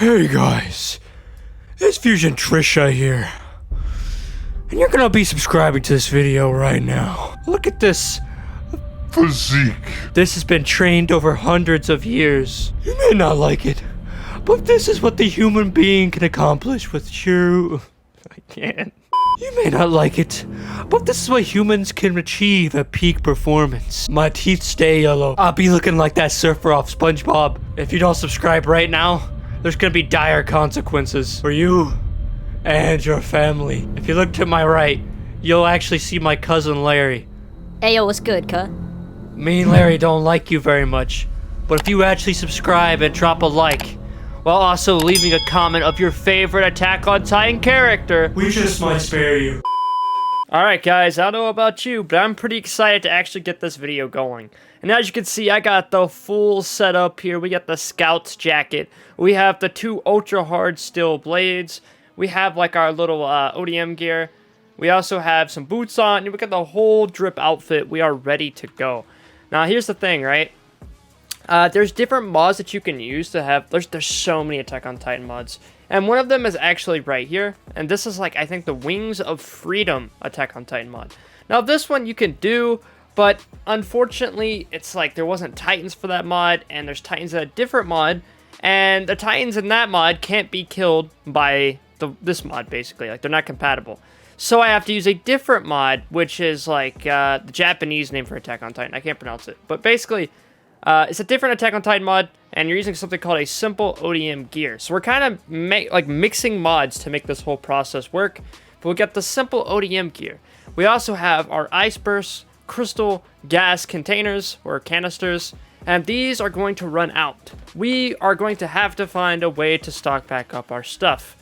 Hey guys, it's Fusion Trisha here. And you're gonna be subscribing to this video right now. Look at this physique. This has been trained over hundreds of years. You may not like it, but this is what the human being can accomplish with true... I can't. You may not like it, but this is what humans can achieve at peak performance. My teeth stay yellow. I'll be looking like that surfer off SpongeBob. If you don't subscribe right now, there's gonna be dire consequences for you and your family. If you look to my right, you'll actually see my cousin Larry. Hey yo, what's good, cuh? Me and Larry don't like you very much, but if you actually subscribe and drop a like, while also leaving a comment of your favorite Attack on Titan character, we just might spare you. Alright guys, I don't know about you, but I'm pretty excited to actually get this video going. And as you can see, I got the full setup here. We got the Scout's jacket. We have the 2 ultra hard steel blades. We have like our little ODM gear. We also have some boots on. And we got the whole drip outfit. We are ready to go. Now here's the thing, right? There's different mods that you can use to have. There's so many Attack on Titan mods. And one of them is actually right here. And this is like, I think, the Wings of Freedom Attack on Titan mod. Now this one you can do, but unfortunately it's like there wasn't Titans for that mod. And there's Titans in a different mod. And the Titans in that mod can't be killed by this mod, basically. Like, they're not compatible. So I have to use a different mod, which is like the Japanese name for Attack on Titan. I can't pronounce it. But basically, it's a different Attack on Titan mod, and you're using something called a simple ODM gear. So we're kind of mixing mods to make this whole process work. But we got the simple ODM gear. We also have our Ice Burst crystal gas containers, or canisters, and these are going to run out. We are going to have to find a way to stock back up our stuff.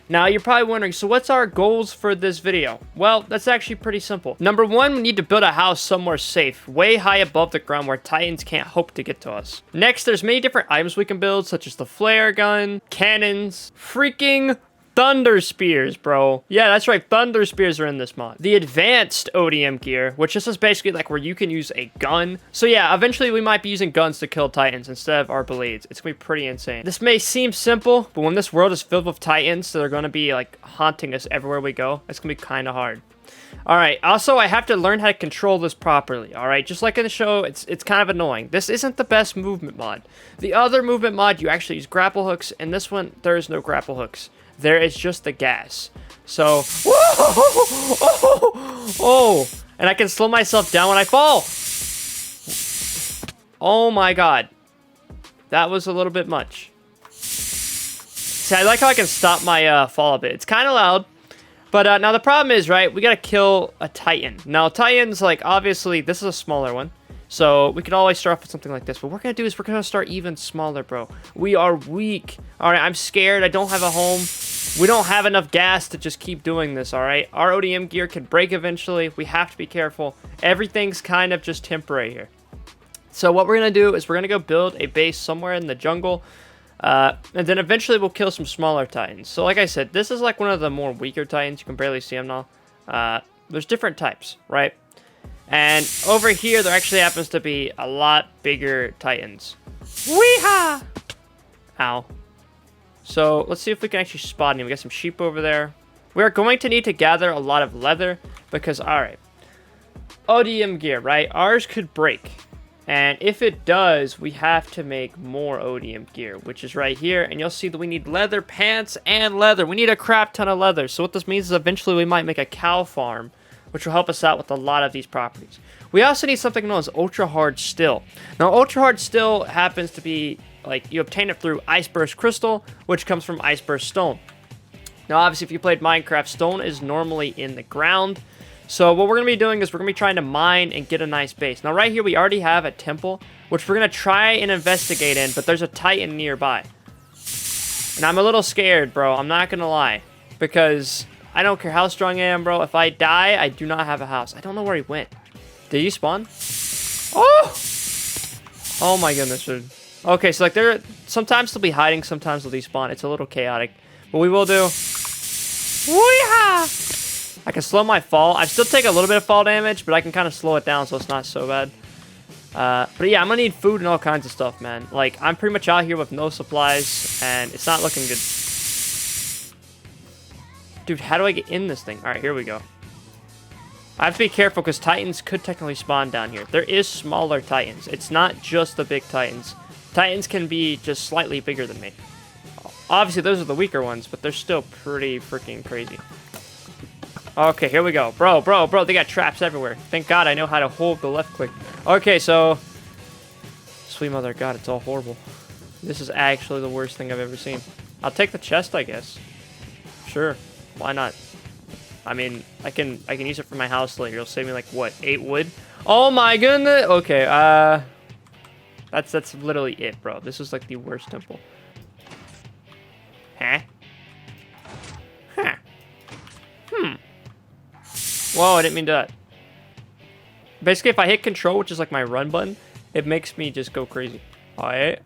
Now, you're probably wondering, so what's our goals for this video? Well, that's actually pretty simple. Number 1, we need to build a house somewhere safe, way high above the ground where Titans can't hope to get to us. Next, there's many different items we can build, such as the flare gun, cannons, freaking thunder spears, bro. Yeah, that's right, thunder spears are in this mod. The advanced ODM gear, which this is basically like where you can use a gun. So yeah, eventually we might be using guns to kill Titans instead of our blades. It's gonna be pretty insane. This may seem simple, but when this world is filled with Titans that are gonna be like haunting us everywhere we go, it's gonna be kind of hard. Alright, also I have to learn how to control this properly, alright? Just like in the show, it's kind of annoying. This isn't the best movement mod. The other movement mod, you actually use grapple hooks, and this one, there is no grapple hooks. There is just the gas. So, oh, and I can slow myself down when I fall. Oh my god. That was a little bit much. See, I like how I can stop my fall a bit. It's kind of loud. But now the problem is, right, we gotta kill a Titan. Now, Titans, like, obviously, this is a smaller one. So, we could always start off with something like this. But what we're going to do is we're going to start even smaller, bro. We are weak. Alright, I'm scared. I don't have a home. We don't have enough gas to just keep doing this, alright? Our ODM gear can break eventually. We have to be careful. Everything's kind of just temporary here. So, what we're going to do is we're going to go build a base somewhere in the jungle. And then eventually we'll kill some smaller Titans. So, like I said, this is like one of the more weaker Titans. You can barely see them now. There's different types, right? And over here, there actually happens to be a lot bigger Titans. Weehaw! Ow. So, let's see if we can actually spot any. We got some sheep over there. We are going to need to gather a lot of leather because, alright. ODM gear, right? Ours could break. And if it does, we have to make more ODM gear, which is right here. And you'll see that we need leather pants and leather. We need a crap ton of leather. So what this means is eventually we might make a cow farm, which will help us out with a lot of these properties. We also need something known as ultra hard steel. Now, ultra hard steel happens to be, like, you obtain it through Ice Burst crystal, which comes from Ice Burst stone. Now, obviously, if you played Minecraft, stone is normally in the ground. So what we're going to be doing is we're going to be trying to mine and get a nice base. Now, right here, we already have a temple, which we're going to try and investigate in, but there's a Titan nearby. And I'm a little scared, bro. I'm not going to lie. Because I don't care how strong I am, bro. If I die, I do not have a house. I don't know where he went. Did he spawn? Oh! Oh my goodness, dude. Okay, so like sometimes they'll be hiding, sometimes they'll despawn. It's a little chaotic. But we will do. Wee-ha! I can slow my fall. I still take a little bit of fall damage, but I can kind of slow it down so it's not so bad. But yeah, I'm gonna need food and all kinds of stuff, man. Like, I'm pretty much out here with no supplies, and it's not looking good. Dude, how do I get in this thing? Alright, here we go. I have to be careful, because Titans could technically spawn down here. There is smaller Titans. It's not just the big Titans. Titans can be just slightly bigger than me. Obviously, those are the weaker ones, but they're still pretty freaking crazy. Okay, here we go. Bro, they got traps everywhere. Thank God I know how to hold the left click. Okay, so... Sweet mother of God, it's all horrible. This is actually the worst thing I've ever seen. I'll take the chest, I guess. Sure, why not? I mean, I can use it for my house later. It'll save me, like, what, 8 wood? Oh my goodness! Okay, That's literally it, bro. This is, like, the worst temple. Huh? Huh. Whoa, I didn't mean that. Basically, if I hit control, which is like my run button, it makes me just go crazy. Wait.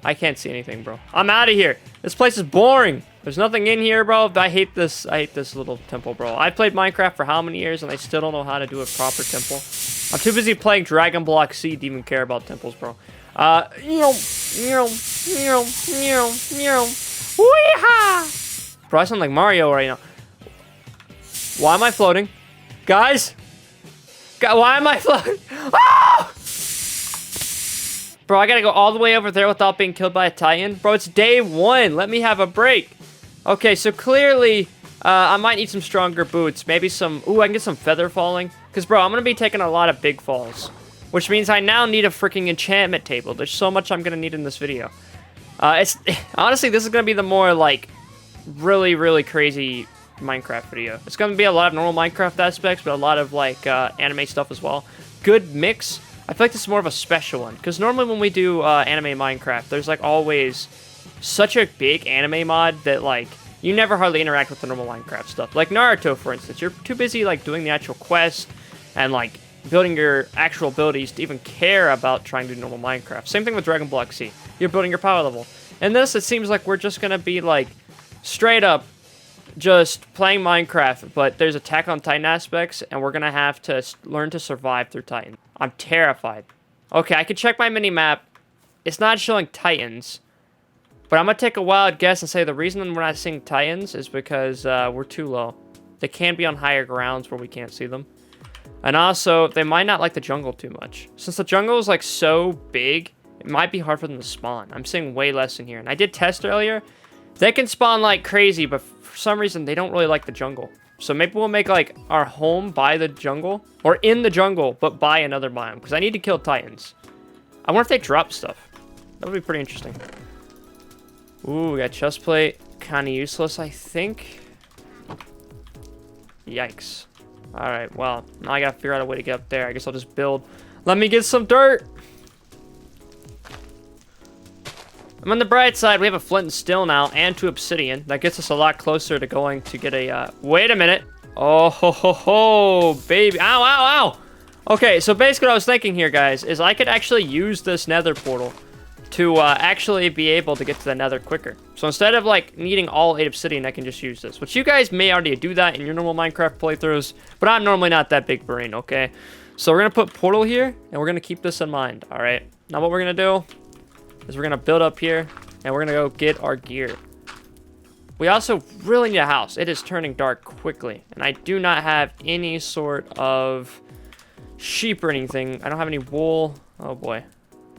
I can't see anything, bro. I'm out of here. This place is boring. There's nothing in here, bro. I hate this little temple, bro. I played Minecraft for how many years, and I still don't know how to do a proper temple. I'm too busy playing Dragon Block C to even care about temples, bro. Wee-ha! Bro, I sound like Mario right now. Why am I floating? Guys? Why am I floating? Oh! Bro, I gotta go all the way over there without being killed by a Titan? Bro, it's day 1. Let me have a break. Okay, so clearly, I might need some stronger boots. Maybe some... Ooh, I can get some feather falling. Because, bro, I'm gonna be taking a lot of big falls. Which means I now need a freaking enchantment table. There's so much I'm gonna need in this video. Honestly, this is gonna be the more, like... really crazy Minecraft video. It's gonna be a lot of normal Minecraft aspects, but a lot of like anime stuff as well. Good mix. I feel like this is more of a special one, because normally when we do anime Minecraft, there's like always such a big anime mod that like you never hardly interact with the normal Minecraft stuff. Like Naruto, for instance, you're too busy like doing the actual quest and like building your actual abilities to even care about trying to do normal Minecraft. Same thing with Dragon Block C. You're building your power level. And this, it seems like we're just gonna be like straight up just playing Minecraft, but there's Attack on Titan aspects, and we're gonna have to learn to survive through Titan. I'm terrified. Okay, I can check my mini-map. It's not showing Titans, but I'm gonna take a wild guess and say the reason we're not seeing Titans is because we're too low. They can be on higher grounds where we can't see them. And also, they might not like the jungle too much. Since the jungle is like so big, it might be hard for them to spawn. I'm seeing way less in here, and I did test earlier. They can spawn like crazy, but for some reason, they don't really like the jungle. So maybe we'll make like our home by the jungle, or in the jungle, but by another biome, because I need to kill Titans. I wonder if they drop stuff. That would be pretty interesting. Ooh, we got chest plate. Kind of useless, I think. Yikes. Alright, well, now I gotta figure out a way to get up there. I guess I'll just build. Let me get some dirt! I'm on the bright side, we have a flint and steel now, and 2 obsidian. That gets us a lot closer to going to get a, wait a minute. Oh, ho, ho, ho, baby. Ow, ow, ow. Okay, so basically what I was thinking here, guys, is I could actually use this nether portal to actually be able to get to the nether quicker. So instead of, like, needing all 8 obsidian, I can just use this. Which you guys may already do that in your normal Minecraft playthroughs, but I'm normally not that big brain, okay? So we're going to put portal here, and we're going to keep this in mind, all right? Now what we're going to do is we're gonna build up here, and we're gonna go get our gear. We also really need a house. It is turning dark quickly, and I do not have any sort of sheep or anything. I don't have any wool. Oh boy.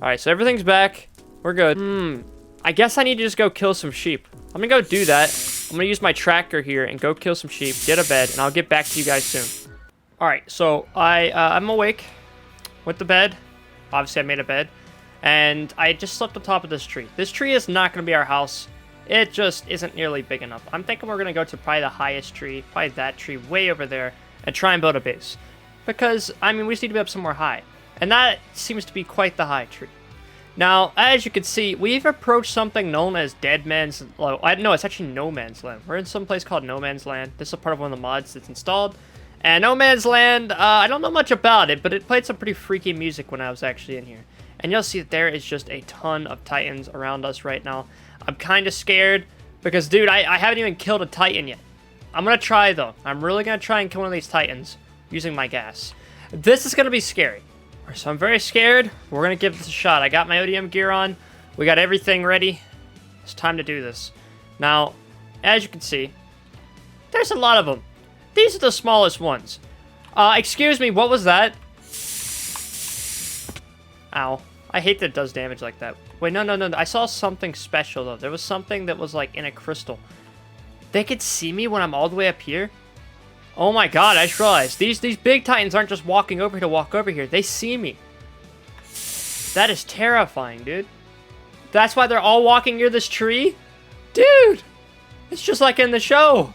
All right, so everything's back. We're good. I guess I need to just go kill some sheep. I'm gonna go do that. I'm gonna use my tractor here and go kill some sheep, get a bed, and I'll get back to you guys soon. All right, so I'm awake with the bed. Obviously, I made a bed. And I just slept on top of this tree. This tree is not going to be our house. It just isn't nearly big enough. I'm thinking we're going to go to probably the highest tree, probably that tree way over there, and try and build a base. Because, I mean, we just need to be up somewhere high. And that seems to be quite the high tree. Now, as you can see, we've approached something known as Dead Man's... Well, no, it's actually No Man's Land. We're in some place called No Man's Land. This is a part of one of the mods that's installed. And No Man's Land, I don't know much about it, but it played some pretty freaky music when I was actually in here. And you'll see that there is just a ton of Titans around us right now. I'm kind of scared because, dude, I haven't even killed a Titan yet. I'm going to try, though. I'm really going to try and kill one of these Titans using my gas. This is going to be scary. So I'm very scared. We're going to give this a shot. I got my ODM gear on. We got everything ready. It's time to do this. Now, as you can see, there's a lot of them. These are the smallest ones. Excuse me, what was that? Ow. I hate that it does damage like that. Wait, no. I saw something special, though. There was something that was, like, in a crystal. They could see me when I'm all the way up here? Oh my god, I just realized. These big titans aren't just walking over here to walk over here. They see me. That is terrifying, dude. That's why they're all walking near this tree? Dude! It's just like in the show.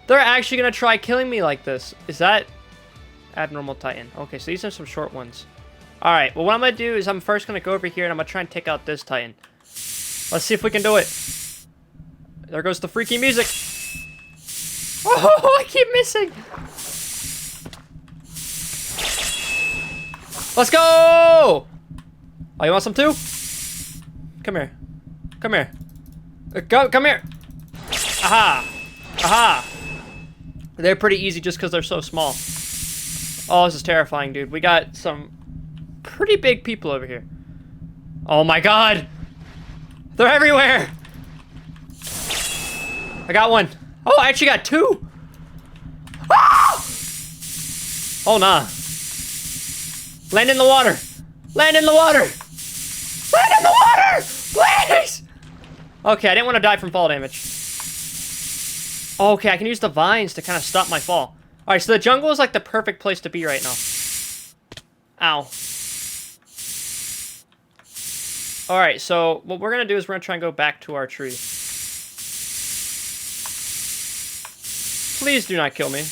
They're actually going to try killing me like this. Is that abnormal titan? Okay, so these are some short ones. Alright, well what I'm going to do is I'm first going to go over here and I'm going to try and take out this titan. Let's see if we can do it. There goes the freaky music. Oh, I keep missing. Let's go! Oh, you want some too? Come here. Come here. Come here. Aha. Aha. They're pretty easy just because they're so small. Oh, this is terrifying, dude. We got some pretty big people over here. Oh my god. They're everywhere. I got one. Oh, I actually got two. Ah! Oh, nah. Land in the water. Land in the water. Land in the water! Please! Okay, I didn't want to die from fall damage. Okay, I can use the vines to kind of stop my fall. Alright, so the jungle is like the perfect place to be right now. Ow. Alright, so what we're going to do is we're going to try and go back to our tree. Please do not kill me.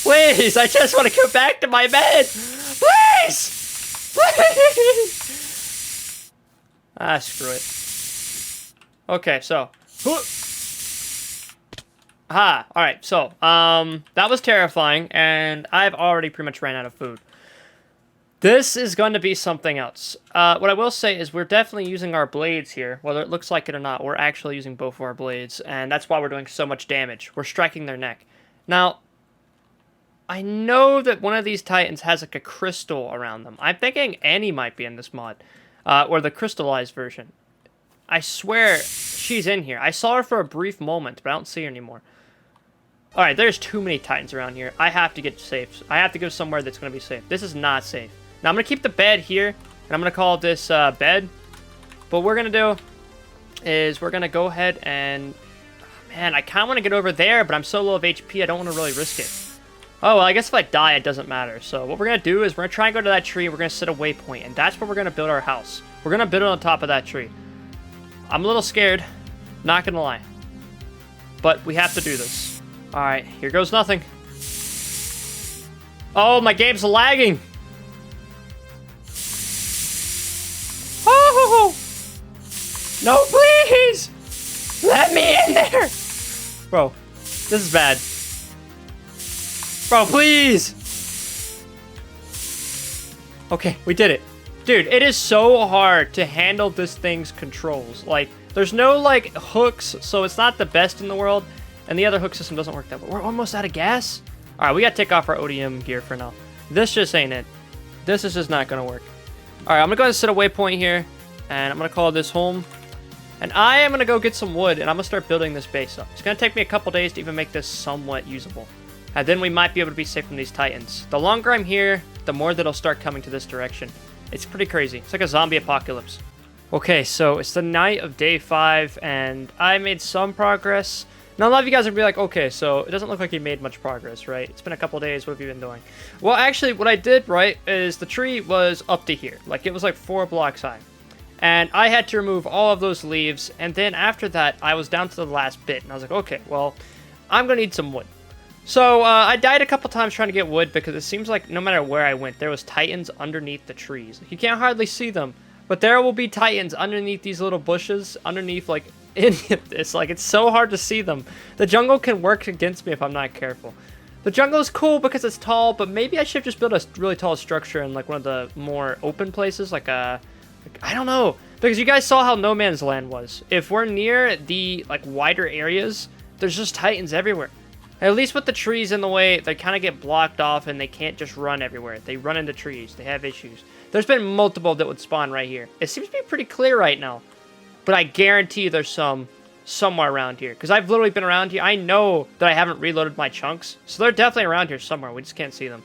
Please, I just want to go back to my bed. Please! Please! Ah, screw it. Okay, so. Aha, alright, so, that was terrifying, and I've already pretty much ran out of food. This is going to be something else. What I will say is we're definitely using our blades here. Whether it looks like it or not, we're actually using both of our blades, and that's why we're doing so much damage. We're striking their neck. Now, I know that one of these titans has like a crystal around them. I'm thinking Annie might be in this mod, or the crystallized version. I swear she's in here. I saw her for a brief moment, but I don't see her anymore. Alright, there's too many titans around here. I have to get safe. I have to go somewhere that's going to be safe. This is not safe. Now, I'm going to keep the bed here, and I'm going to call this bed. But what we're going to do is we're going to go ahead and... Man, I kind of want to get over there, but I'm so low of HP, I don't want to really risk it. Oh, well, I guess if I die, it doesn't matter. So what we're going to do is we're going to try and go to that tree, and we're going to set a waypoint, and that's where we're going to build our house. We're going to build it on top of that tree. I'm a little scared, not going to lie. But we have to do this. Alright, here goes nothing. Oh, my game's lagging! Oh! No, please! Let me in there! Bro, this is bad. Bro, please! Okay, we did it. Dude, it is so hard to handle this thing's controls. Like, there's no, like, hooks, so it's not the best in the world. And the other hook system doesn't work that well. We're almost out of gas. Alright, we gotta take off our ODM gear for now. This just ain't it. This is just not gonna work. Alright, I'm gonna go ahead and set a waypoint here. And I'm gonna call this home. And I am gonna go get some wood, and I'm gonna start building this base up. It's gonna take me a couple days to even make this somewhat usable. And then we might be able to be safe from these titans. The longer I'm here, the more that'll start coming to this direction. It's pretty crazy. It's like a zombie apocalypse. Okay, so it's the night of day 5, and I made some progress. Now, a lot of you guys would be like, okay, so it doesn't look like you made much progress, right? It's been a couple days. What have you been doing? Well, actually, what I did, right, is the tree was up to here. Like, it was like 4 blocks high. And I had to remove all of those leaves. And then after that, I was down to the last bit. And I was like, okay, well, I'm going to need some wood. So, I died a couple times trying to get wood because it seems like no matter where I went, there was titans underneath the trees. You can't hardly see them, but there will be titans underneath these little bushes, underneath, like, any of this. Like, it's so hard to see them. The jungle can work against me if I'm not careful. The jungle is cool because it's tall, but maybe I should just build a really tall structure in, like, one of the more open places, like a... I don't know, because you guys saw how No Man's Land was. If we're near the, like, wider areas, there's just titans everywhere. At least with the trees in the way, they kind of get blocked off and they can't just run everywhere. They run into trees. They have issues. There's been multiple that would spawn right here. It seems to be pretty clear right now. But I guarantee there's some somewhere around here. Because I've literally been around here. I know that I haven't reloaded my chunks. So they're definitely around here somewhere. We just can't see them.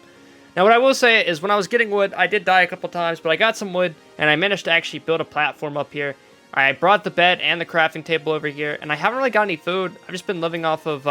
Now what I will say is when I was getting wood, I did die a couple times. But I got some wood and I managed to actually build a platform up here. I brought the bed and the crafting table over here. And I haven't really got any food. I've just been living off of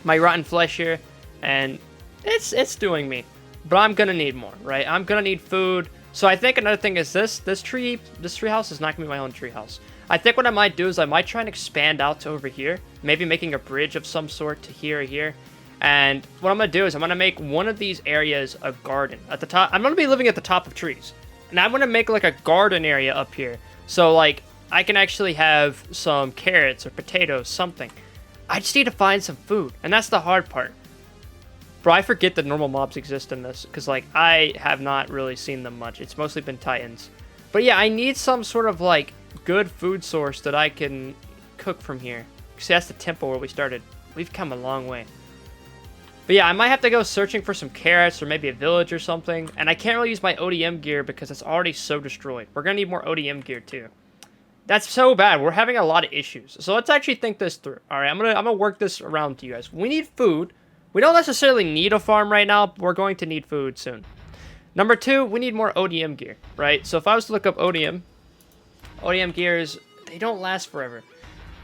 my rotten flesh here. And it's doing me. But I'm going to need more, right? I'm going to need food. So I think another thing is this tree house is not going to be my own tree house. I think what I might do is I might try and expand out to over here. Maybe making a bridge of some sort to here or here. And what I'm going to do is I'm going to make one of these areas a garden. At the top, I'm going to be living at the top of trees. And I'm going to make like a garden area up here. So like I can actually have some carrots or potatoes, something. I just need to find some food. And that's the hard part. Bro, I forget that normal mobs exist in this. Because like I have not really seen them much. It's mostly been titans. But yeah, I need some sort of like good food source that I can cook from here. See, that's the temple where we started. We've come a long way. But yeah, I might have to go searching for some carrots or maybe a village or something. And I can't really use my ODM gear because it's already so destroyed. We're going to need more ODM gear too. That's so bad. We're having a lot of issues. So let's actually think this through. All right, I'm gonna work this around to you guys. We need food. We don't necessarily need a farm right now, but we're going to need food soon. Number 2, we need more ODM gear, right? So if I was to look up ODM gears, they don't last forever.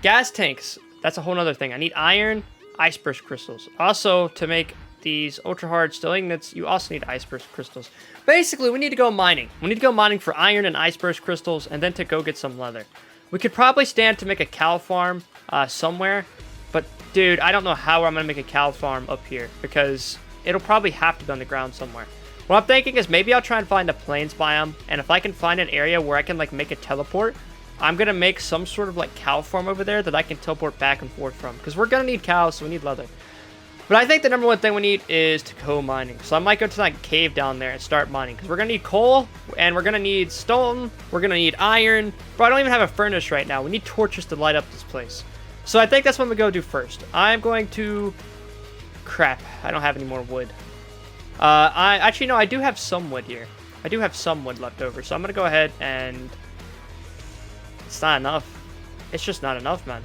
Gas tanks, that's a whole other thing. I need iron, ice burst crystals. Also, to make these ultra hard steel ingots, you also need ice burst crystals. Basically, we need to go mining. We need to go mining for iron and ice burst crystals, and then to go get some leather. We could probably stand to make a cow farm somewhere, but dude, I don't know how I'm gonna make a cow farm up here because it'll probably have to be on the ground somewhere. What I'm thinking is maybe I'll try and find a plains biome, and if I can find an area where I can like make a teleport, I'm gonna make some sort of like cow farm over there that I can teleport back and forth from, because we're gonna need cows, so we need leather. But I think the number 1 thing we need is to go mining. So I might go to that cave down there and start mining, because we're gonna need coal, and we're gonna need stone, we're gonna need iron. But I don't even have a furnace right now. We need torches to light up this place. So I think that's what I'm gonna go do first. I'm going to... Crap, I don't have any more wood. Actually, no, I do have some wood here. I do have some wood left over, so I'm gonna go ahead and... It's not enough. It's just not enough, man.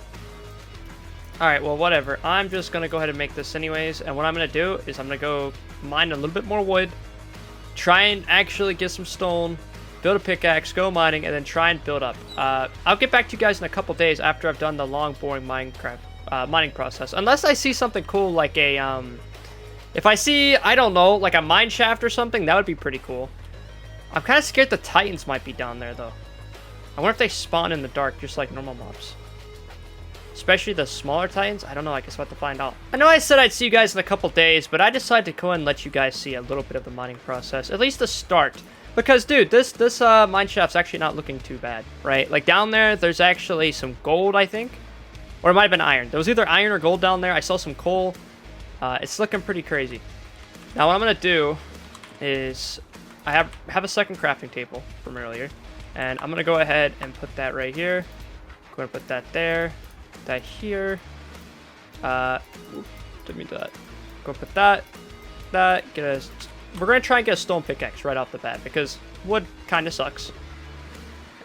Alright, well, whatever. I'm just gonna go ahead and make this anyways, and what I'm gonna do is I'm gonna go mine a little bit more wood, try and actually get some stone, build a pickaxe, go mining, and then try and build up. I'll get back to you guys in a couple days after I've done the long, boring mining process. Unless I see something cool like a, if I see, I don't know, like a mine shaft or something, that would be pretty cool. I'm kind of scared the titans might be down there, though. I wonder if they spawn in the dark, just like normal mobs. Especially the smaller titans. I don't know, I guess we'll have to find out. I know I said I'd see you guys in a couple days, but I decided to go ahead and let you guys see a little bit of the mining process. At least the start. Because, dude, this mine shaft's actually not looking too bad, right? Like, down there, there's actually some gold, I think. Or it might have been iron. There was either iron or gold down there. I saw some coal. It's looking pretty crazy. Now, what I'm going to do is... I have a second crafting table from earlier. And I'm going to go ahead and put that right here. Go ahead and put that there. Put that here. Didn't mean that. Go put that. Get a... We're going to try and get a stone pickaxe right off the bat, because wood kind of sucks.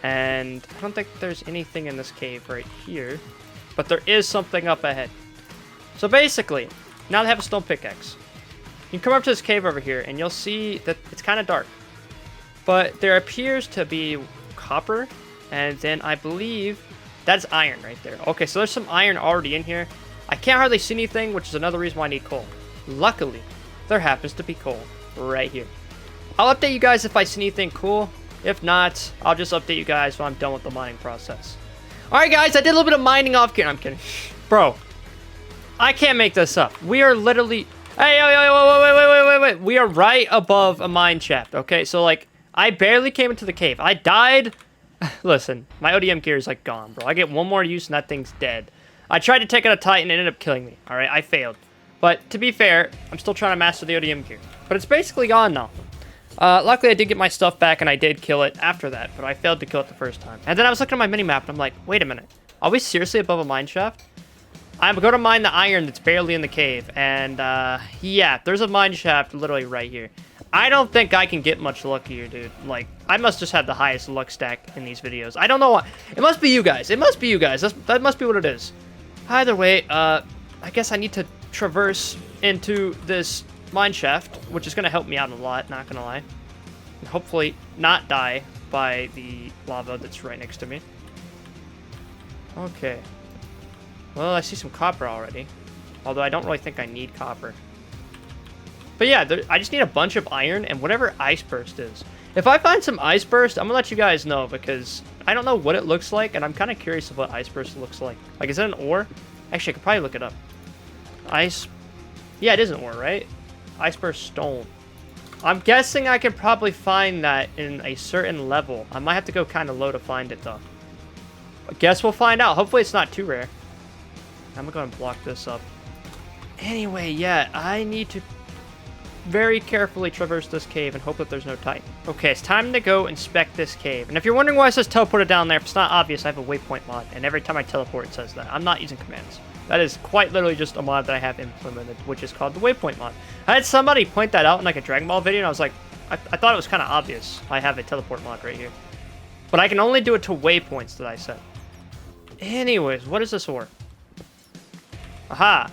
And I don't think there's anything in this cave right here. But there is something up ahead. So basically, now that I have a stone pickaxe, you can come up to this cave over here, and you'll see that it's kind of dark. But there appears to be copper, and then I believe that's iron right there. Okay, so there's some iron already in here. I can't hardly see anything, which is another reason why I need coal. Luckily, there happens to be coal right here. I'll update you guys if I see anything cool. If not, I'll just update you guys when I'm done with the mining process. Alright guys, I did a little bit of mining off camera. I'm kidding. Bro, I can't make this up. We are literally... Hey, wait. We are right above a mine shaft, okay? So, like, I barely came into the cave. I died... Listen, my ODM gear is, like, gone, bro. I get one more use and that thing's dead. I tried to take out a titan and it ended up killing me, alright? I failed. But, to be fair, I'm still trying to master the ODM gear. But it's basically gone now. Luckily, I did get my stuff back, and I did kill it after that, but I failed to kill it the first time. And then I was looking at my mini-map, and I'm like, wait a minute. Are we seriously above a mine shaft? I'm going to mine the iron that's barely in the cave. And, yeah, there's a mine shaft literally right here. I don't think I can get much luckier, dude. Like, I must just have the highest luck stack in these videos. I don't know why. It must be you guys. It must be you guys. That must be what it is. Either way, I guess I need to traverse into this mine shaft, which is going to help me out a lot, not going to lie. And hopefully not die by the lava that's right next to me. Okay. Well, I see some copper already. Although I don't really think I need copper. But yeah, I just need a bunch of iron and whatever ice burst is. If I find some ice burst, I'm gonna let you guys know because I don't know what it looks like and I'm kind of curious of what ice burst looks like. Like, is it an ore? Actually, I could probably look it up. Ice. Yeah, it is an ore, right? Ice burst stone. I'm guessing I could probably find that in a certain level. I might have to go kind of low to find it though. I guess we'll find out. Hopefully it's not too rare. I'm gonna go and block this up. Anyway, yeah, I need to very carefully traverse this cave and hope that there's no Titan. Okay, it's time to go inspect this cave. And if you're wondering why it says teleported down there, if it's not obvious, I have a waypoint mod. And every time I teleport, it says that. I'm not using commands. That is quite literally just a mod that I have implemented, which is called the waypoint mod. I had somebody point that out in like a Dragon Ball video, and I was like, I thought it was kind of obvious. I have a teleport mod right here. But I can only do it to waypoints that I set. Anyways, what is this ore? Aha!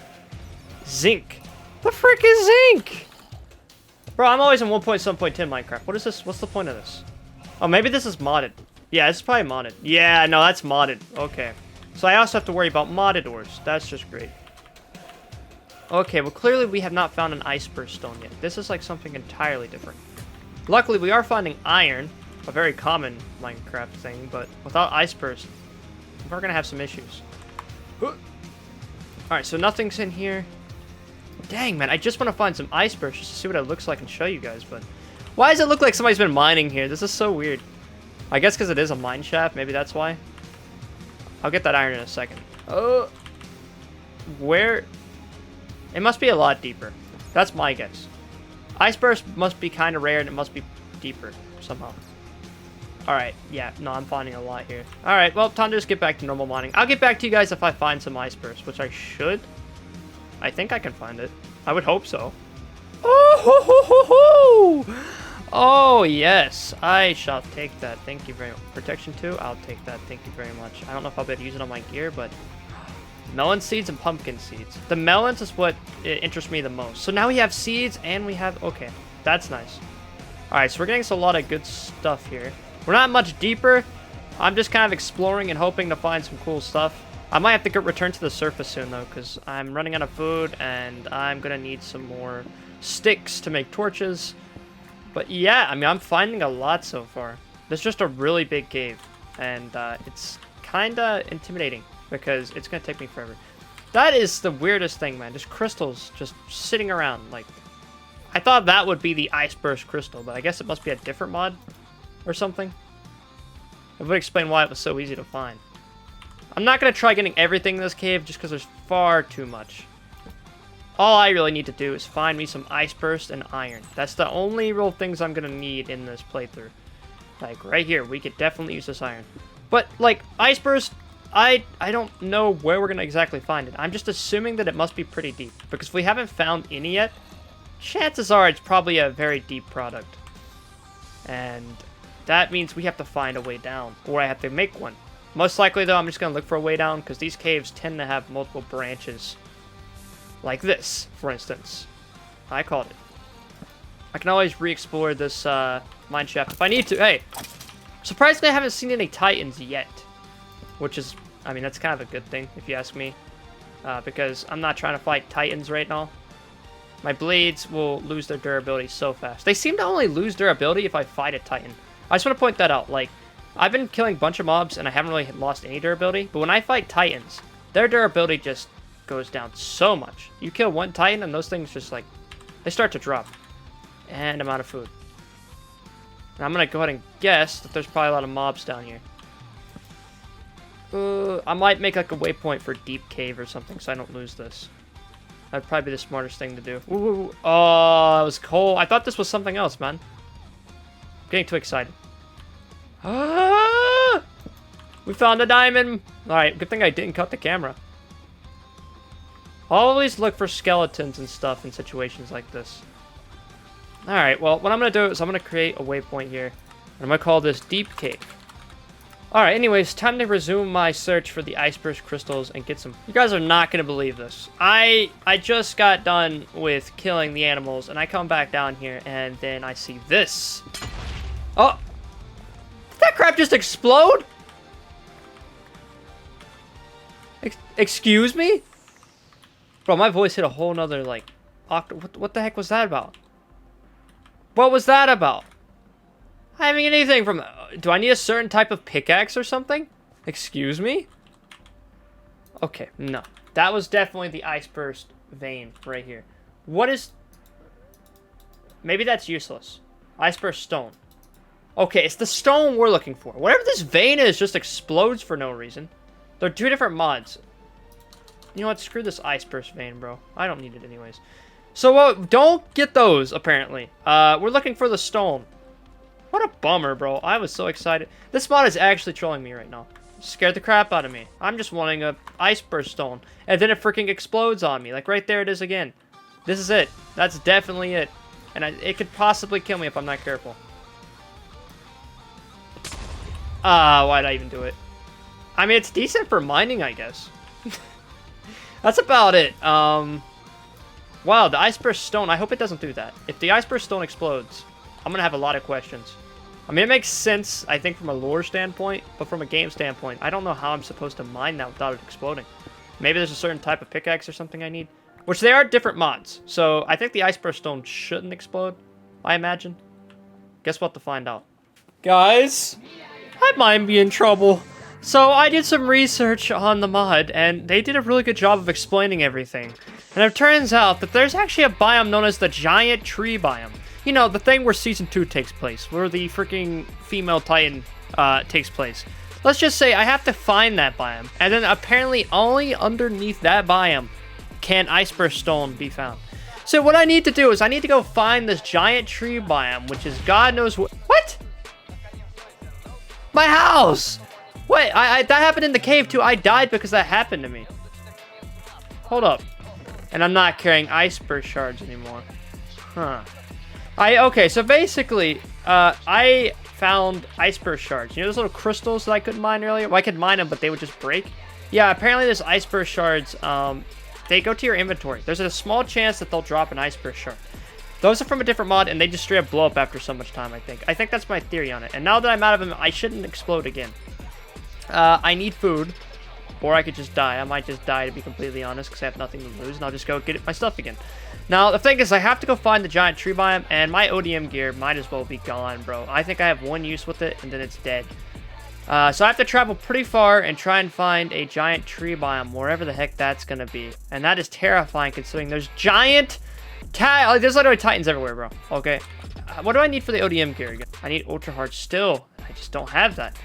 Zinc. The frick is zinc? Bro, I'm always in 1.7.10 Minecraft. What is this? What's the point of this? Oh, maybe this is modded. Yeah, this is probably modded. Yeah, no, that's modded. Okay. So I also have to worry about modded ores. That's just great. Okay, well, clearly we have not found an ice burst stone yet. This is like something entirely different. Luckily, we are finding iron. A very common Minecraft thing, but without ice burst, we're going to have some issues. Alright, so nothing's in here. Dang, man, I just want to find some ice burst just to see what it looks like and show you guys, but... Why does it look like somebody's been mining here? This is so weird. I guess because it is a mine shaft, maybe that's why. I'll get that iron in a second. Oh, where? It must be a lot deeper. That's my guess. Ice burst must be kind of rare and it must be deeper somehow. Alright, yeah, no, I'm finding a lot here. Alright, well, time to just get back to normal mining. I'll get back to you guys if I find some ice burst, which I should. I think I can find it. I would hope so. Oh, ho, ho, ho, ho. Oh, yes. I shall take that. Thank you very much. Protection 2, I'll take that. Thank you very much. I don't know if I'll be able to use it on my gear, but... Melon seeds and pumpkin seeds. The melons is what interests me the most. So now we have seeds and we have... Okay, that's nice. Alright, so we're getting a lot of good stuff here. We're not much deeper. I'm just kind of exploring and hoping to find some cool stuff. I might have to return to the surface soon, though, because I'm running out of food, and I'm going to need some more sticks to make torches. But yeah, I mean, I'm finding a lot so far. There's just a really big cave, and it's kind of intimidating, because it's going to take me forever. That is the weirdest thing, man. Just crystals just sitting around. Like, I thought that would be the ice burst crystal, but I guess it must be a different mod. Or something. It would explain why it was so easy to find. I'm not going to try getting everything in this cave just because there's far too much. All I really need to do is find me some ice burst and iron. That's the only real things I'm going to need in this playthrough. Like right here, we could definitely use this iron. But like ice burst, I don't know where we're going to exactly find it. I'm just assuming that it must be pretty deep. Because if we haven't found any yet, chances are it's probably a very deep product. And... that means we have to find a way down, or I have to make one. Most likely, though, I'm just going to look for a way down, because these caves tend to have multiple branches. Like this, for instance. I called it. I can always re-explore this mine shaft if I need to. Hey, surprisingly, I haven't seen any Titans yet. Which is, I mean, that's kind of a good thing, if you ask me. Because I'm not trying to fight Titans right now. My blades will lose their durability so fast. They seem to only lose durability if I fight a Titan. I just want to point that out. Like, I've been killing a bunch of mobs and I haven't really lost any durability. But when I fight Titans, their durability just goes down so much. You kill one Titan and those things just like, they start to drop. And I'm out of food. And I'm going to go ahead and guess that there's probably a lot of mobs down here. I might make like a waypoint for deep cave or something so I don't lose this. That'd probably be the smartest thing to do. Ooh, oh, that was cold. I thought this was something else, man. I'm getting too excited. Ah! We found a diamond. All right, good thing I didn't cut the camera. Always look for skeletons and stuff in situations like this. Alright, well, what I'm going to do is I'm going to create a waypoint here. And I'm going to call this Deep Cave. Alright, anyways, time to resume my search for the iceberg crystals and get some... You guys are not going to believe this. I just got done with killing the animals, and I come back down here, and then I see this. Oh! Did that crap just explode? Excuse me? Bro, my voice hit a whole nother, like, octave. What the heck was that about? What was that about? I haven't get anything from... Do I need a certain type of pickaxe or something? Excuse me? Okay, no. That was definitely the ice burst vein right here. What is... Maybe that's useless. Ice burst stone. Okay, it's the stone we're looking for. Whatever this vein is just explodes for no reason. They're two different mods. You know what? Screw this ice burst vein, bro. I don't need it anyways. So, don't get those, apparently. We're looking for the stone. What a bummer, bro. I was so excited. This mod is actually trolling me right now. Scared the crap out of me. I'm just wanting a ice burst stone. And then it freaking explodes on me. Like, right there it is again. This is it. That's definitely it. And it could possibly kill me if I'm not careful. Why'd I even do it? I mean, it's decent for mining, I guess. That's about it. Wow, the ice burst stone. I hope it doesn't do that. If the ice burst stone explodes, I'm gonna have a lot of questions. I mean, it makes sense, I think, from a lore standpoint, but from a game standpoint, I don't know how I'm supposed to mine that without it exploding. Maybe there's a certain type of pickaxe or something I need. Which they are different mods, so I think the ice burst stone shouldn't explode, I imagine. Guess we'll have to find out. Guys, I might be in trouble. So I did some research on the mod, and they did a really good job of explaining everything. And it turns out that there's actually a biome known as the giant tree biome. You know, the thing where Season 2 takes place, where the freaking female Titan takes place. Let's just say I have to find that biome, and then apparently only underneath that biome can iceberg stone be found. So what I need to do is I need to go find this giant tree biome, which is God knows what. My house! Wait, that happened in the cave too. I died because that happened to me. Hold up. And I'm not carrying iceberg shards anymore. Huh. Okay, so basically, I found iceberg shards. You know those little crystals that I couldn't mine earlier? Well, I could mine them, but they would just break. Yeah, apparently this iceberg shards, they go to your inventory. There's a small chance that they'll drop an iceberg shard. Those are from a different mod, and they just straight up blow up after so much time, I think. I think that's my theory on it. And now that I'm out of them, I shouldn't explode again. I need food, or I could just die. I might just die, to be completely honest, because I have nothing to lose, and I'll just go get my stuff again. Now, the thing is, I have to go find the giant tree biome, and my ODM gear might as well be gone, bro. I think I have one use with it, and then it's dead. So I have to travel pretty far and try and find a giant tree biome, wherever the heck that's going to be. And that is terrifying, considering there's giant... there's literally titans everywhere, bro. Okay. What do I need for the ODM gear again? I need ultra hard still. I just don't have that.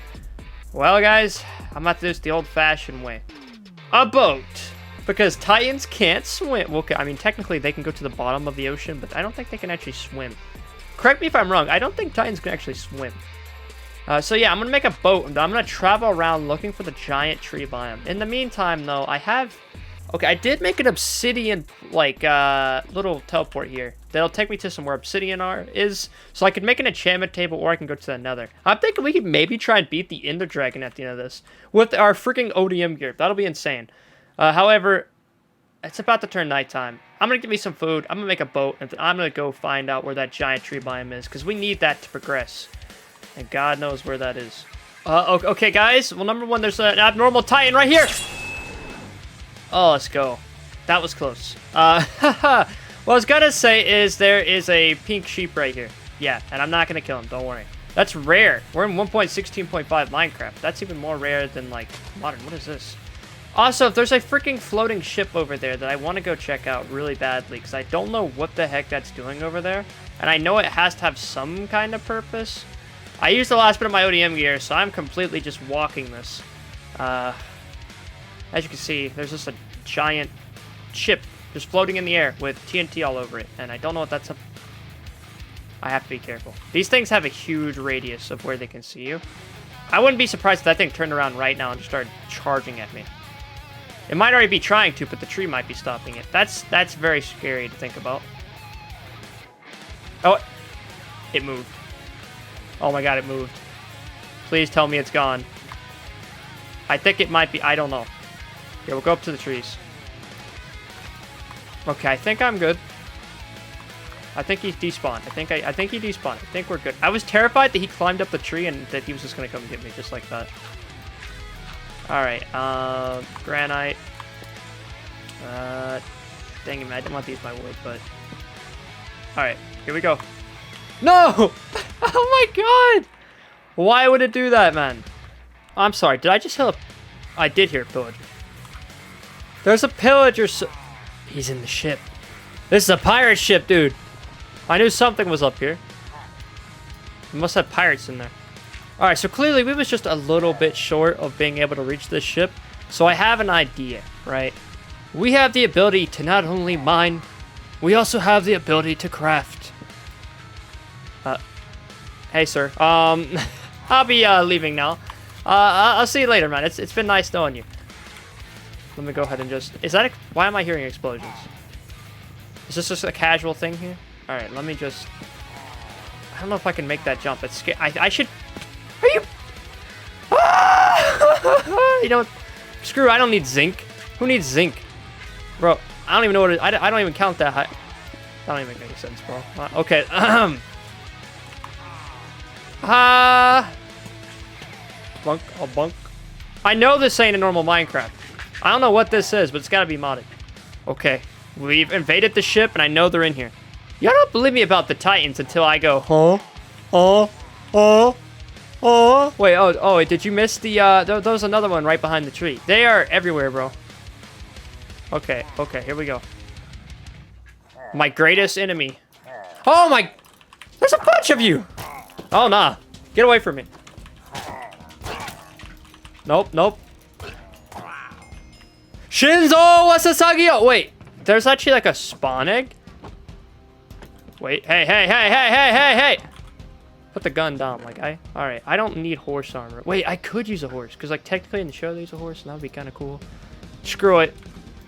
Well, guys, I'm about to do this the old-fashioned way. A boat. Because titans can't swim. Well, I mean, technically, they can go to the bottom of the ocean, but I don't think they can actually swim. Correct me if I'm wrong. I don't think titans can actually swim. So, yeah, I'm going to make a boat, and I'm going to travel around looking for the giant tree biome. In the meantime, though, I have... Okay, I did make an obsidian, like, little teleport here. That'll take me to somewhere obsidian is. So I could make an enchantment table, or I can go to the Nether. I'm thinking we could maybe try and beat the Ender Dragon at the end of this. With our freaking ODM gear. That'll be insane. However, it's about to turn nighttime. I'm going to get me some food. I'm going to make a boat. And I'm going to go find out where that giant tree biome is. Because we need that to progress. And God knows where that is. Okay, guys. Well, number one, there's an abnormal titan right here. Oh, let's go. That was close. What I was gonna say is there is a pink sheep right here. Yeah, and I'm not gonna kill him, don't worry. That's rare. We're in 1.16.5 Minecraft. That's even more rare than, like, modern. What is this? Also, there's a freaking floating ship over there that I want to go check out really badly, because I don't know what the heck that's doing over there. And I know it has to have some kind of purpose. I used the last bit of my ODM gear, so I'm completely just walking this. As you can see, there's just a giant ship just floating in the air with TNT all over it. And I don't know what that's up. I have to be careful. These things have a huge radius of where they can see you. I wouldn't be surprised if that thing turned around right now and just started charging at me. It might already be trying to, but the tree might be stopping it. That's very scary to think about. Oh, it moved. Oh my god, it moved. Please tell me it's gone. I think it might be. I don't know. Here, we'll go up to the trees. Okay, I think I'm good. I think he's despawned. I think he despawned. I think we're good. I was terrified that he climbed up the tree and that he was just gonna come get me just like that. Alright, granite. Dang it, man, I didn't want to use my wood, but... Alright, here we go. No! Oh my god! Why would it do that, man? I'm sorry, did I just hear a... I did hear a pillager. There's a pillager, he's in the ship. This is a pirate ship, dude. I knew something was up here. We must have pirates in there. Alright, so clearly we was just a little bit short of being able to reach this ship. So I have an idea, right? We have the ability to not only mine, we also have the ability to craft. Hey, sir. I'll be leaving now. I'll see you later, man. It's been nice knowing you. Let me go ahead and just... Is that... Why am I hearing explosions? Is this just a casual thing here? Alright, let me just... I don't know if I can make that jump. It's scary. I should... Are you... Ah! You don't... Screw, I don't need zinc. Who needs zinc? Bro, I don't even know what it... I don't even count that high. That don't even make any sense, bro. Okay, Bunk, oh, bunk. I know this ain't a normal Minecraft. I don't know what this is, but it's gotta be modded. Okay, we've invaded the ship, and I know they're in here. Y'all don't believe me about the Titans until I go, huh? Wait, oh, wait, did you miss the, there's another one right behind the tree. They are everywhere, bro. Okay, here we go. My greatest enemy. Oh my, there's a bunch of you. Oh, nah, get away from me. Nope. Shinzo Wasasagio. Wait, there's actually like a spawn egg. Wait, hey. Put the gun down, like all right, I don't need horse armor. Wait, I could use a horse, because like technically in the show there's a horse, and that would be kind of cool. Screw it.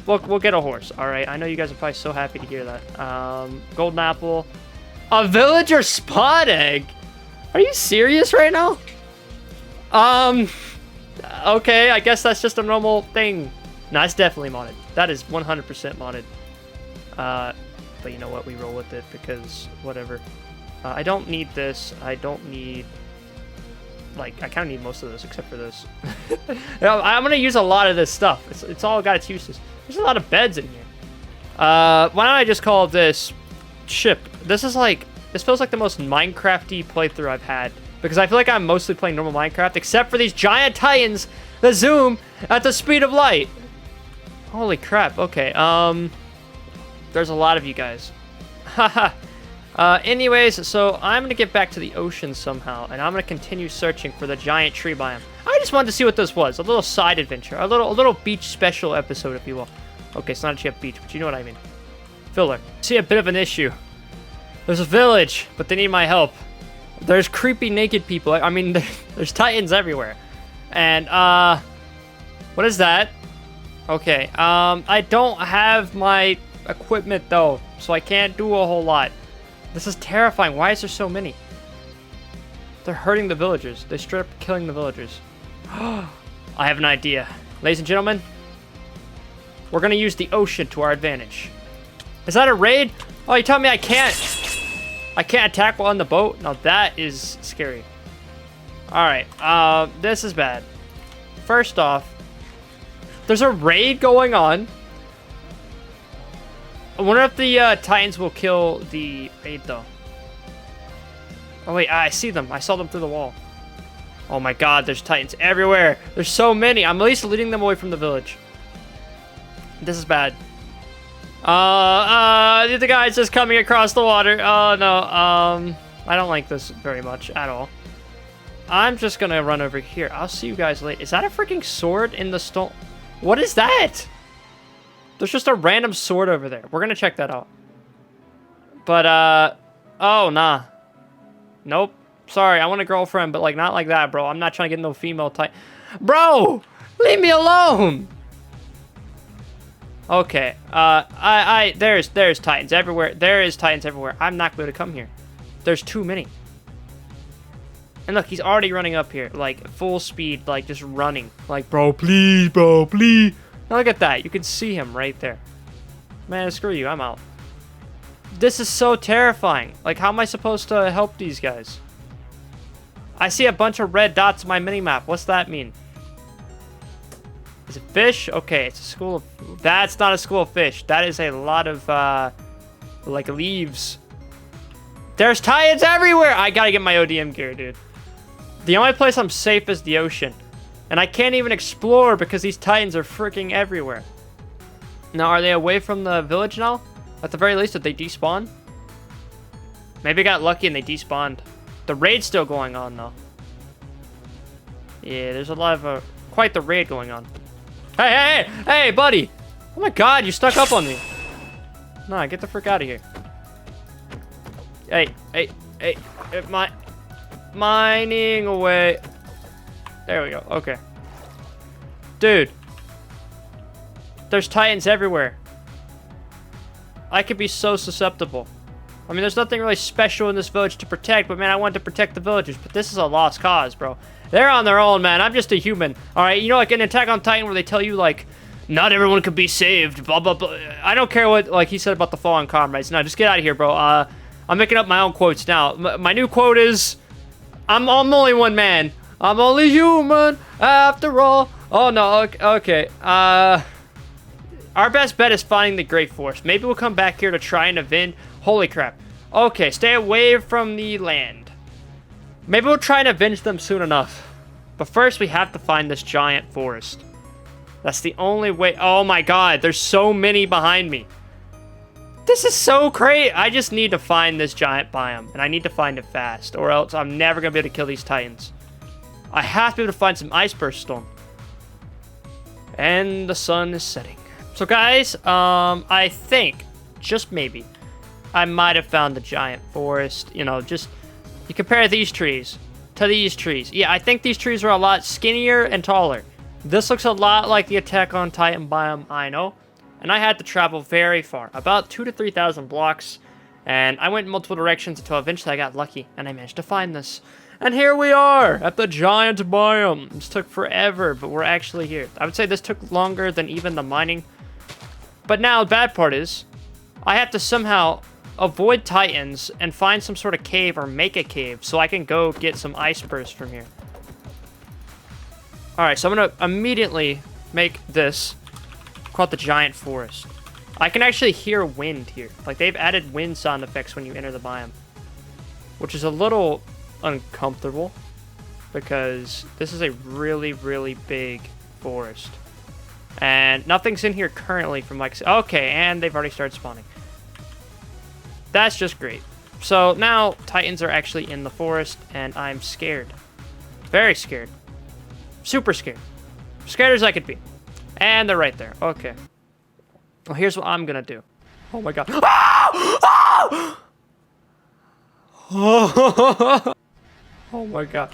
We'll get a horse, all right? I know you guys are probably so happy to hear that. Golden apple. A villager spawn egg? Are you serious right now? Okay, I guess that's just a normal thing. No, it's definitely modded. That is 100% modded. But you know what? We roll with it because whatever. I don't need this. I don't need... Like, I kind of need most of this except for this. I'm going to use a lot of this stuff. It's all got its uses. There's a lot of beds in here. Why don't I just call this ship? This is like... This feels like the most Minecraft-y playthrough I've had. Because I feel like I'm mostly playing normal Minecraft, except for these giant titans that zoom at the speed of light. Holy crap. Okay, there's a lot of you guys. Haha. Anyways, so I'm going to get back to the ocean somehow, and I'm going to continue searching for the giant tree biome. I just wanted to see what this was. A little side adventure. A little beach special episode, if you will. Okay, it's not actually a beach, but you know what I mean. Filler. See a bit of an issue. There's a village, but they need my help. There's creepy naked people. I mean, there's titans everywhere. And, what is that? Okay, I don't have my equipment, though, so I can't do a whole lot. This is terrifying. Why is there so many? They're hurting the villagers. They straight up killing the villagers. I have an idea. Ladies and gentlemen, we're going to use the ocean to our advantage. Is that a raid? Oh, you tell me I can't attack while on the boat? Now that is scary. Alright, this is bad. First off, there's a raid going on. I wonder if the Titans will kill the raid, though. Oh, wait, I see them. I saw them through the wall. Oh, my God, there's Titans everywhere. There's so many. I'm at least leading them away from the village. This is bad. The guy's just coming across the water. Oh, no. I don't like this very much at all. I'm just going to run over here. I'll see you guys later. Is that a freaking sword in the stone? What is that? There's just a random sword over there. We're going to check that out. But, oh, nah. Nope. Sorry, I want a girlfriend, but, like, not like that, bro. I'm not trying to get no female type. Bro! Leave me alone! Okay. There's titans everywhere. There is titans everywhere. I'm not going to come here. There's too many. And look, he's already running up here, like full speed, like just running. Like, bro, please, bro, please. Now look at that. You can see him right there. Man, screw you. I'm out. This is so terrifying. Like, how am I supposed to help these guys? I see a bunch of red dots on my minimap. What's that mean? Is it fish? Okay, it's a school of... That's not a school of fish. That is a lot of, like, leaves. There's titans everywhere! I gotta get my ODM gear, dude. The only place I'm safe is the ocean. And I can't even explore because these titans are freaking everywhere. Now, are they away from the village now? At the very least, did they despawn? Maybe I got lucky and they despawned. The raid's still going on, though. Yeah, there's a lot of, quite the raid going on. Hey, buddy! Oh my god, you stuck up on me. Nah, get the frick out of here. Hey, mining away. There we go, okay. Dude. There's titans everywhere. I could be so susceptible. I mean, there's nothing really special in this village to protect, but man, I wanted to protect the villagers. But this is a lost cause, bro. They're on their own, man. I'm just a human. All right, you know, like in Attack on Titan where they tell you, like, not everyone could be saved, blah, blah, blah. I don't care what, like, he said about the fallen comrades. No, just get out of here, bro. I'm making up my own quotes now. My new quote is, I'm only one man. I'm only human, after all. Oh, no, okay. Our best bet is finding the Great Forest. Maybe we'll come back here to try and avenge... Holy crap. Okay, stay away from the land. Maybe we'll try and avenge them soon enough. But first, we have to find this giant forest. That's the only way... Oh my god, there's so many behind me. This is so great. I just need to find this giant biome. And I need to find it fast. Or else I'm never going to be able to kill these titans. I have to be able to find some ice burst stone. And the sun is setting. So guys, I think, just maybe, I might have found the giant forest. You know, just, you compare these trees to these trees. Yeah, I think these trees are a lot skinnier and taller. This looks a lot like the Attack on Titan biome, I know. And I had to travel very far, about 2,000 to 3,000 blocks. And I went in multiple directions until eventually I got lucky and I managed to find this. And here we are at the giant biome. This took forever, but we're actually here. I would say this took longer than even the mining. But now, the bad part is, I have to somehow avoid titans and find some sort of cave or make a cave so I can go get some ice bursts from here. Alright, so I'm going to immediately make this called the giant forest. I can actually hear wind here. Like, they've added wind sound effects when you enter the biome. Which is a little uncomfortable because this is a really, really big forest. And nothing's in here currently from like... Okay, and they've already started spawning. That's just great. So now titans are actually in the forest and I'm scared. Very scared. Super scared. Scared as I could be. And they're right there. Okay. Well, here's what I'm gonna do. Oh my god. Oh my god.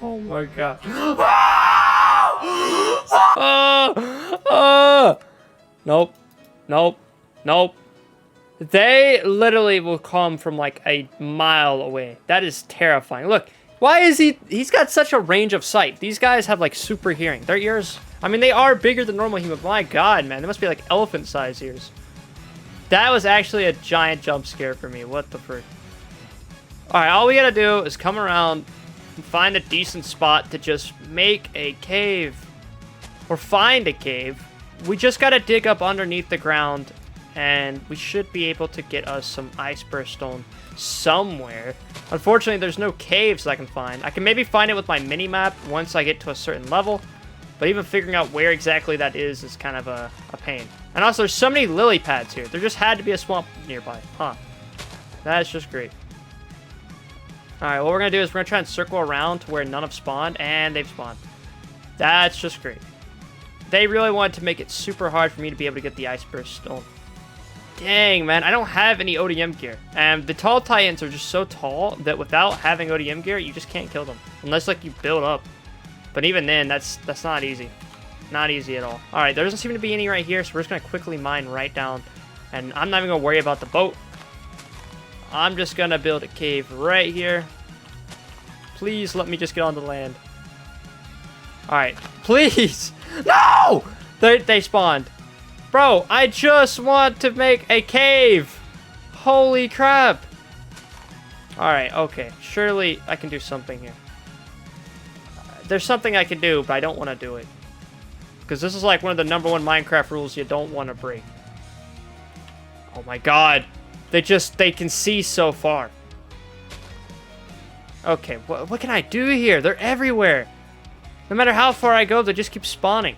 Oh my god. Nope. Nope. Nope. They literally will come from like a mile away. That is terrifying. Look, why is he's got such a range of sight. These guys have like super hearing. Their ears, I mean, they are bigger than normal human. My god, man, they must be like elephant-sized ears. That was actually a giant jump scare for me. What the frick? Alright, all we gotta do is come around and find a decent spot to just make a cave. Or find a cave. We just gotta dig up underneath the ground and we should be able to get us some ice burst stone somewhere. Unfortunately, there's no caves I can find. I can maybe find it with my mini-map once I get to a certain level, but even figuring out where exactly that is kind of a pain. And also, there's so many lily pads here. There just had to be a swamp nearby. Huh. That's just great. Alright, what we're going to do is we're going to try and circle around to where none have spawned, and they've spawned. That's just great. They really wanted to make it super hard for me to be able to get the ice burst stone. Dang, man, I don't have any ODM gear. And the tall Titans are just so tall that without having ODM gear, you just can't kill them. Unless, like, you build up. But even then, that's not easy. Not easy at all. Alright, there doesn't seem to be any right here, so we're just going to quickly mine right down. And I'm not even going to worry about the boat. I'm just going to build a cave right here. Please let me just get on the land. Alright, please! No! They spawned. Bro, I just want to make a cave. Holy crap. Alright, okay. Surely I can do something here. There's something I can do, but I don't want to do it. Because this is like one of the #1 Minecraft rules you don't want to break. Oh my god. They can see so far. Okay, what can I do here? They're everywhere. No matter how far I go, they just keep spawning.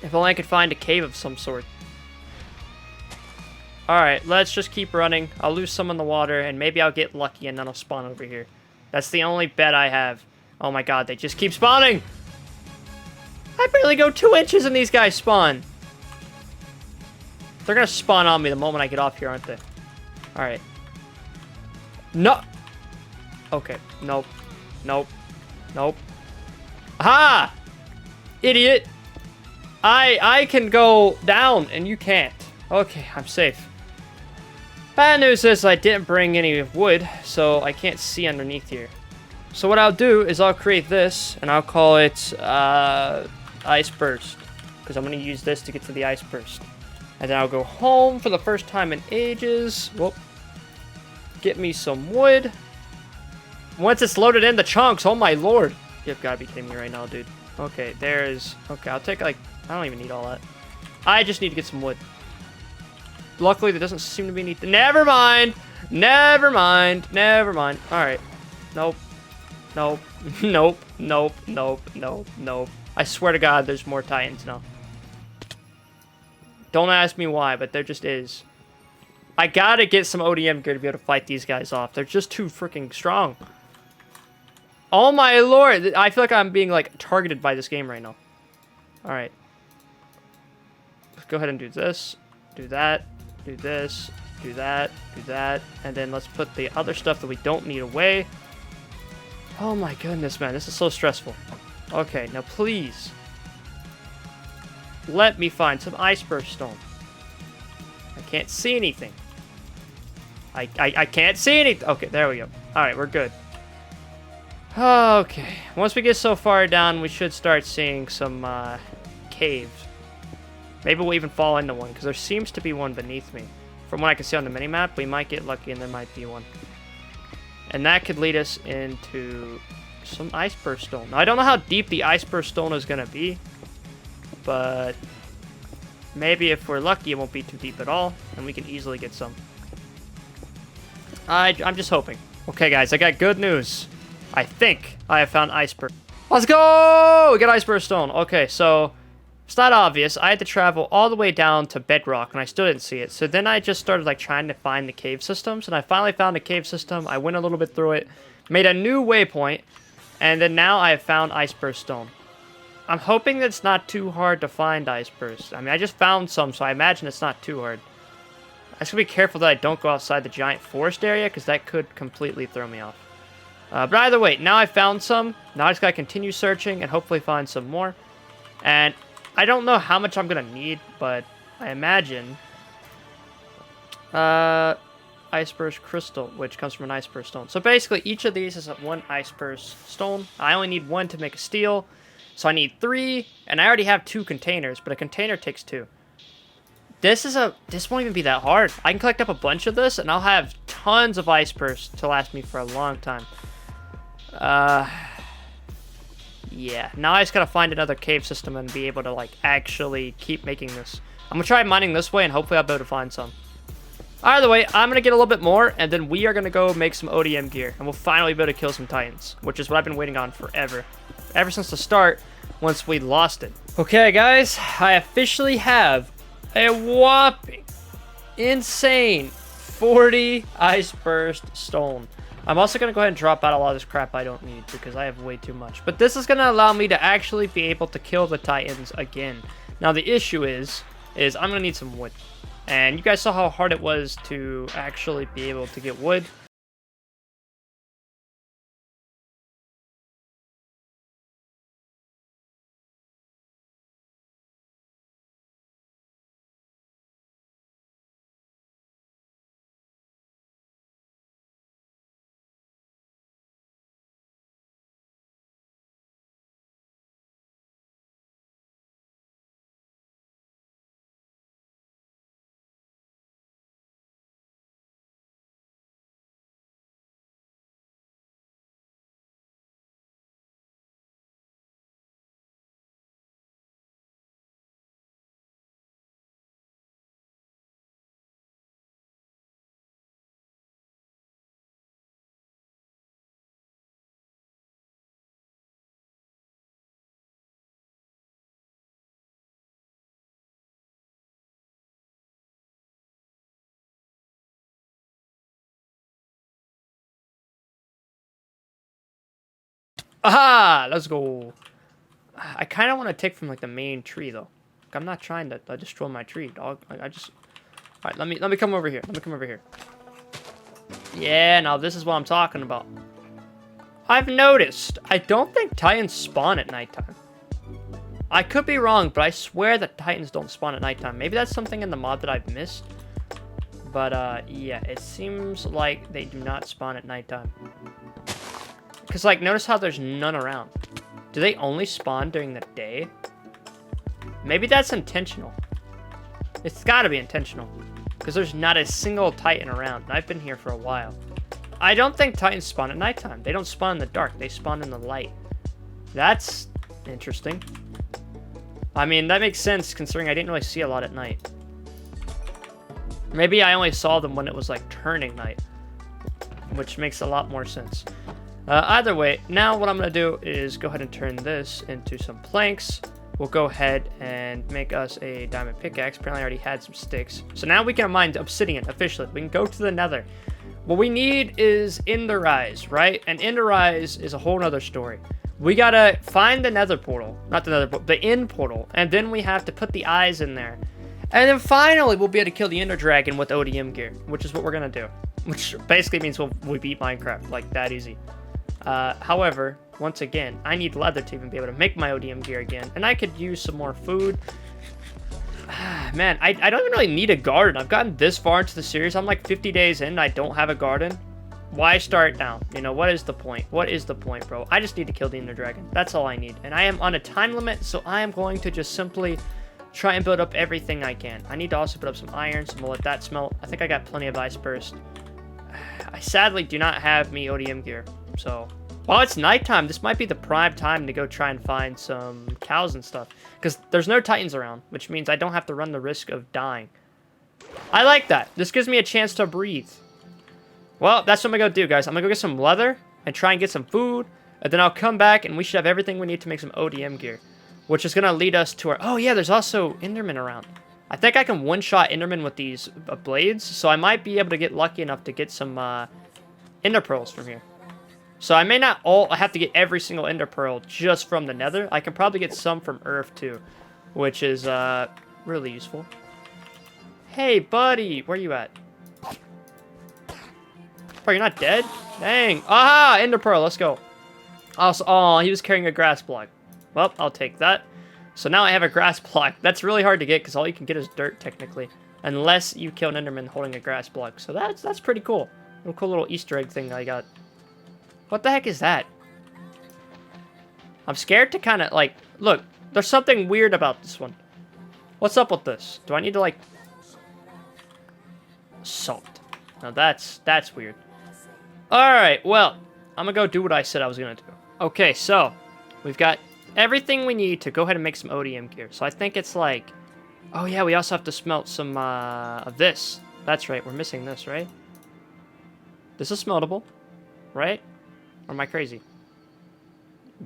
If only I could find a cave of some sort. Alright, let's just keep running. I'll lose some in the water, and maybe I'll get lucky and then I'll spawn over here. That's the only bet I have. Oh my god, they just keep spawning! I barely go 2 inches and these guys spawn. They're gonna spawn on me the moment I get off here, aren't they? Alright. No! Okay, nope. Nope. Nope. Aha! Idiot! I can go down and you can't. Okay, I'm safe. Bad news is I didn't bring any wood, so I can't see underneath here. So what I'll do is I'll create this, and I'll call it Ice Burst, because I'm going to use this to get to the Ice Burst. And then I'll go home for the first time in ages. Whoop. Get me some wood. Once it's loaded in the chunks, oh my lord. You've got to be kidding me right now, dude. Okay, there's... Okay, I'll take, like... I don't even need all that. I just need to get some wood. Luckily, there doesn't seem to be any... Never mind! Never mind! Never mind. Alright. Nope. Nope. Nope. Nope. Nope. Nope. Nope. I swear to God, there's more Titans now. Don't ask me why, but there just is. I gotta get some ODM gear to be able to fight these guys off. They're just too freaking strong. Oh my lord! I feel like I'm being, like, targeted by this game right now. Alright. Let's go ahead and do this. Do that. Do this. Do that. Do that. And then let's put the other stuff that we don't need away. Oh my goodness, man. This is so stressful. Okay, now please. Let me find some Ice Burst stone. I can't see anything. I can't see anything. Okay, there we go. Alright, we're good. Okay. Once we get so far down, we should start seeing some caves. Maybe we'll even fall into one, because there seems to be one beneath me. From what I can see on the minimap, we might get lucky and there might be one. And that could lead us into some Ice Burst stone. Now, I don't know how deep the Ice Burst stone is going to be, but maybe if we're lucky, it won't be too deep at all, and we can easily get some. I'm just hoping. Okay, guys, I got good news. I think I have found Ice Burst. Let's go! We got Ice Burst stone. Okay, so it's not obvious. I had to travel all the way down to bedrock, and I still didn't see it. So then I just started like trying to find the cave systems, and I finally found a cave system. I went a little bit through it, made a new waypoint, and then now I have found Ice Burst stone. I'm hoping that it's not too hard to find Ice Burst. I mean, I just found some, so I imagine it's not too hard. I just gotta be careful that I don't go outside the giant forest area, because that could completely throw me off. But either way, now I found some. Now I just gotta continue searching and hopefully find some more. And I don't know how much I'm gonna need, but I imagine Ice Burst crystal, which comes from an Ice Burst stone. So basically, each of these is one Ice Burst stone. I only need one to make a steel, so I need 3, and I already have 2 containers, but a container takes 2. This won't even be that hard. I can collect up a bunch of this, and I'll have tons of Ice Burst to last me for a long time. Yeah. Now I just gotta find another cave system and be able to, like, actually keep making this. I'm gonna try mining this way, and hopefully I'll be able to find some. Either way, I'm gonna get a little bit more, and then we are gonna go make some ODM gear, and we'll finally be able to kill some Titans, which is what I've been waiting on forever. Ever since the start, once we lost it. Okay, guys, I officially have a whopping, insane 40 Ice Burst stone. I'm also going to go ahead and drop out a lot of this crap I don't need because I have way too much. But this is going to allow me to actually be able to kill the Titans again. Now, the issue is I'm going to need some wood. And you guys saw how hard it was to actually be able to get wood. Aha! Let's go. I kind of want to take from like the main tree though. Like, I'm not trying to destroy my tree, dog. I just. All right, let me come over here. Let me come over here. Yeah, now this is what I'm talking about. I've noticed. I don't think Titans spawn at nighttime. I could be wrong, but I swear that Titans don't spawn at nighttime. Maybe that's something in the mod that I've missed. But yeah, it seems like they do not spawn at nighttime. Because, like, notice how there's none around. Do they only spawn during the day? Maybe that's intentional. It's gotta be intentional. Because there's not a single Titan around. And I've been here for a while. I don't think Titans spawn at nighttime. They don't spawn in the dark. They spawn in the light. That's interesting. I mean, that makes sense considering I didn't really see a lot at night. Maybe I only saw them when it was, like, turning night. Which makes a lot more sense. Either way, now what I'm going to do is go ahead and turn this into some planks. We'll go ahead and make us a diamond pickaxe. Apparently I already had some sticks. So now we can mine obsidian officially. We can go to the nether. What we need is Ender Eyes, right? And Ender Eyes is a whole nother story. We gotta find the nether portal. Not the nether portal, the end portal. And then we have to put the eyes in there. And then finally we'll be able to kill the ender dragon with ODM gear. Which is what we're going to do. Which basically means we beat Minecraft. Like, that easy. However, once again, I need leather to even be able to make my ODM gear again. And I could use some more food. Man, I don't even really need a garden. I've gotten this far into the series. I'm like 50 days in. I don't have a garden. Why start now? You know, what is the point? What is the point, bro? I just need to kill the ender dragon. That's all I need. And I am on a time limit, so I am going to just simply try and build up everything I can. I need to also put up some iron, so we'll let that smelt. I think I got plenty of ice burst. I sadly do not have me ODM gear. So, while it's nighttime, this might be the prime time to go try and find some cows and stuff. Because there's no Titans around, which means I don't have to run the risk of dying. I like that. This gives me a chance to breathe. Well, that's what I'm going to go do, guys. I'm going to go get some leather and try and get some food. And then I'll come back and we should have everything we need to make some ODM gear. Which is going to lead us to our... Oh, yeah, there's also Enderman around. I think I can one-shot Enderman with these blades. So I might be able to get lucky enough to get some Ender Pearls from here. So I may not I have to get every single Ender Pearl just from the Nether. I can probably get some from Earth too, which is really useful. Hey, buddy, where you at? Oh, you're not dead? Dang. Aha, Ender Pearl, let's go. Also, oh, he was carrying a grass block. Well, I'll take that. So now I have a grass block. That's really hard to get because all you can get is dirt technically, unless you kill an Enderman holding a grass block. So that's pretty cool. A cool little Easter egg thing I got. What the heck is that? I'm scared to kind of, like... Look, there's something weird about this one. What's up with this? Do I need to, like... Salt. Now, that's weird. Alright, well, I'm gonna go do what I said I was gonna do. Okay, so, we've got everything we need to go ahead and make some ODM gear. So I think it's like... Oh, yeah, we also have to smelt some, of this. That's right, we're missing this, right? This is smeltable, right? Or am I crazy?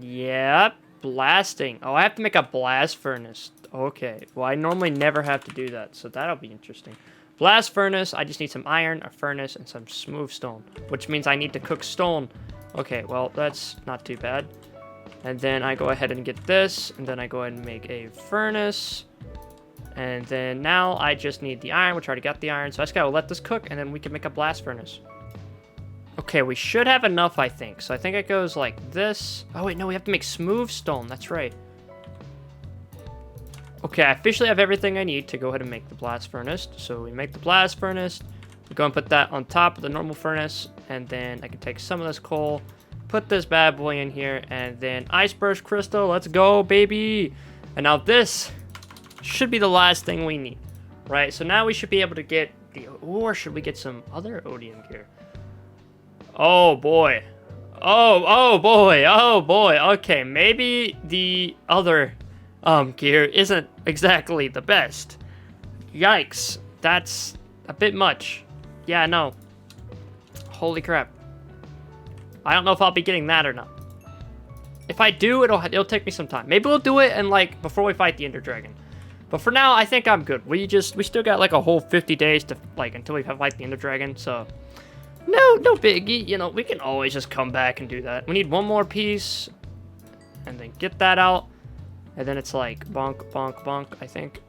Yep, blasting. Oh, I have to make a blast furnace. Okay, well, I normally never have to do that, so that'll be interesting. Blast furnace, I just need some iron, a furnace, and some smooth stone, which means I need to cook stone. Okay, well, that's not too bad. And then I go ahead and get this, and then I go ahead and make a furnace. And then now I just need the iron, which I already got the iron. So I just gotta let this cook, and then we can make a blast furnace. Okay, we should have enough, I think. So I think it goes like this. Oh, wait, no, we have to make smooth stone. That's right. Okay, I officially have everything I need to go ahead and make the blast furnace. So we make the blast furnace. We go and put that on top of the normal furnace. And then I can take some of this coal, put this bad boy in here, and then ice burst crystal. Let's go, baby. And now this should be the last thing we need, right? So now we should be able to get the, or should we get some other odium gear? Oh boy. Oh boy. Oh boy. Okay, maybe the other gear isn't exactly the best. Yikes. That's a bit much. Yeah, no. Holy crap. I don't know if I'll be getting that or not. If I do, it'll take me some time. Maybe we'll do it and like before we fight the Ender Dragon. But for now, I think I'm good. We still got like a whole 50 days to like until we fight the Ender Dragon, so no biggie. You know, we can always just come back and do that. We need one more piece and then get that out. And then it's like bonk, bonk, bonk, I think.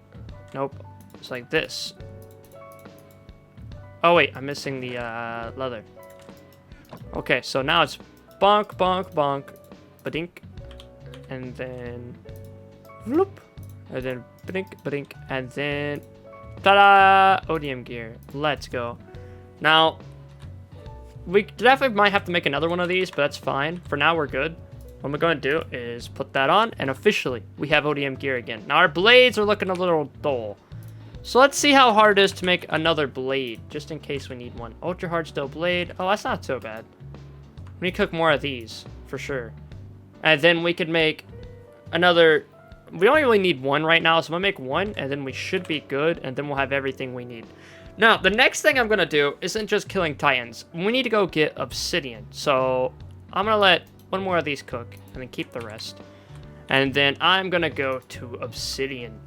Nope. It's like this. Oh wait, I'm missing the leather. Okay, so now it's bonk, bonk, bonk, badink, and then whoop, and then badink, badink, and then ta-da! Odium gear. Let's go. Now, we definitely might have to make another one of these, but that's fine. For now, we're good. What we're going to do is put that on, and officially, we have odium gear again. Now, our blades are looking a little dull. So let's see how hard it is to make another blade, just in case we need one. Ultra hard steel blade. Oh, that's not so bad. We need to cook more of these, for sure. And then we could make another... We only really need one right now, so I'm going to make one, and then we should be good, and then we'll have everything we need. Now, the next thing I'm going to do isn't just killing titans. We need to go get obsidian. So I'm going to let one more of these cook, and then keep the rest. And then I'm going to go to obsidian.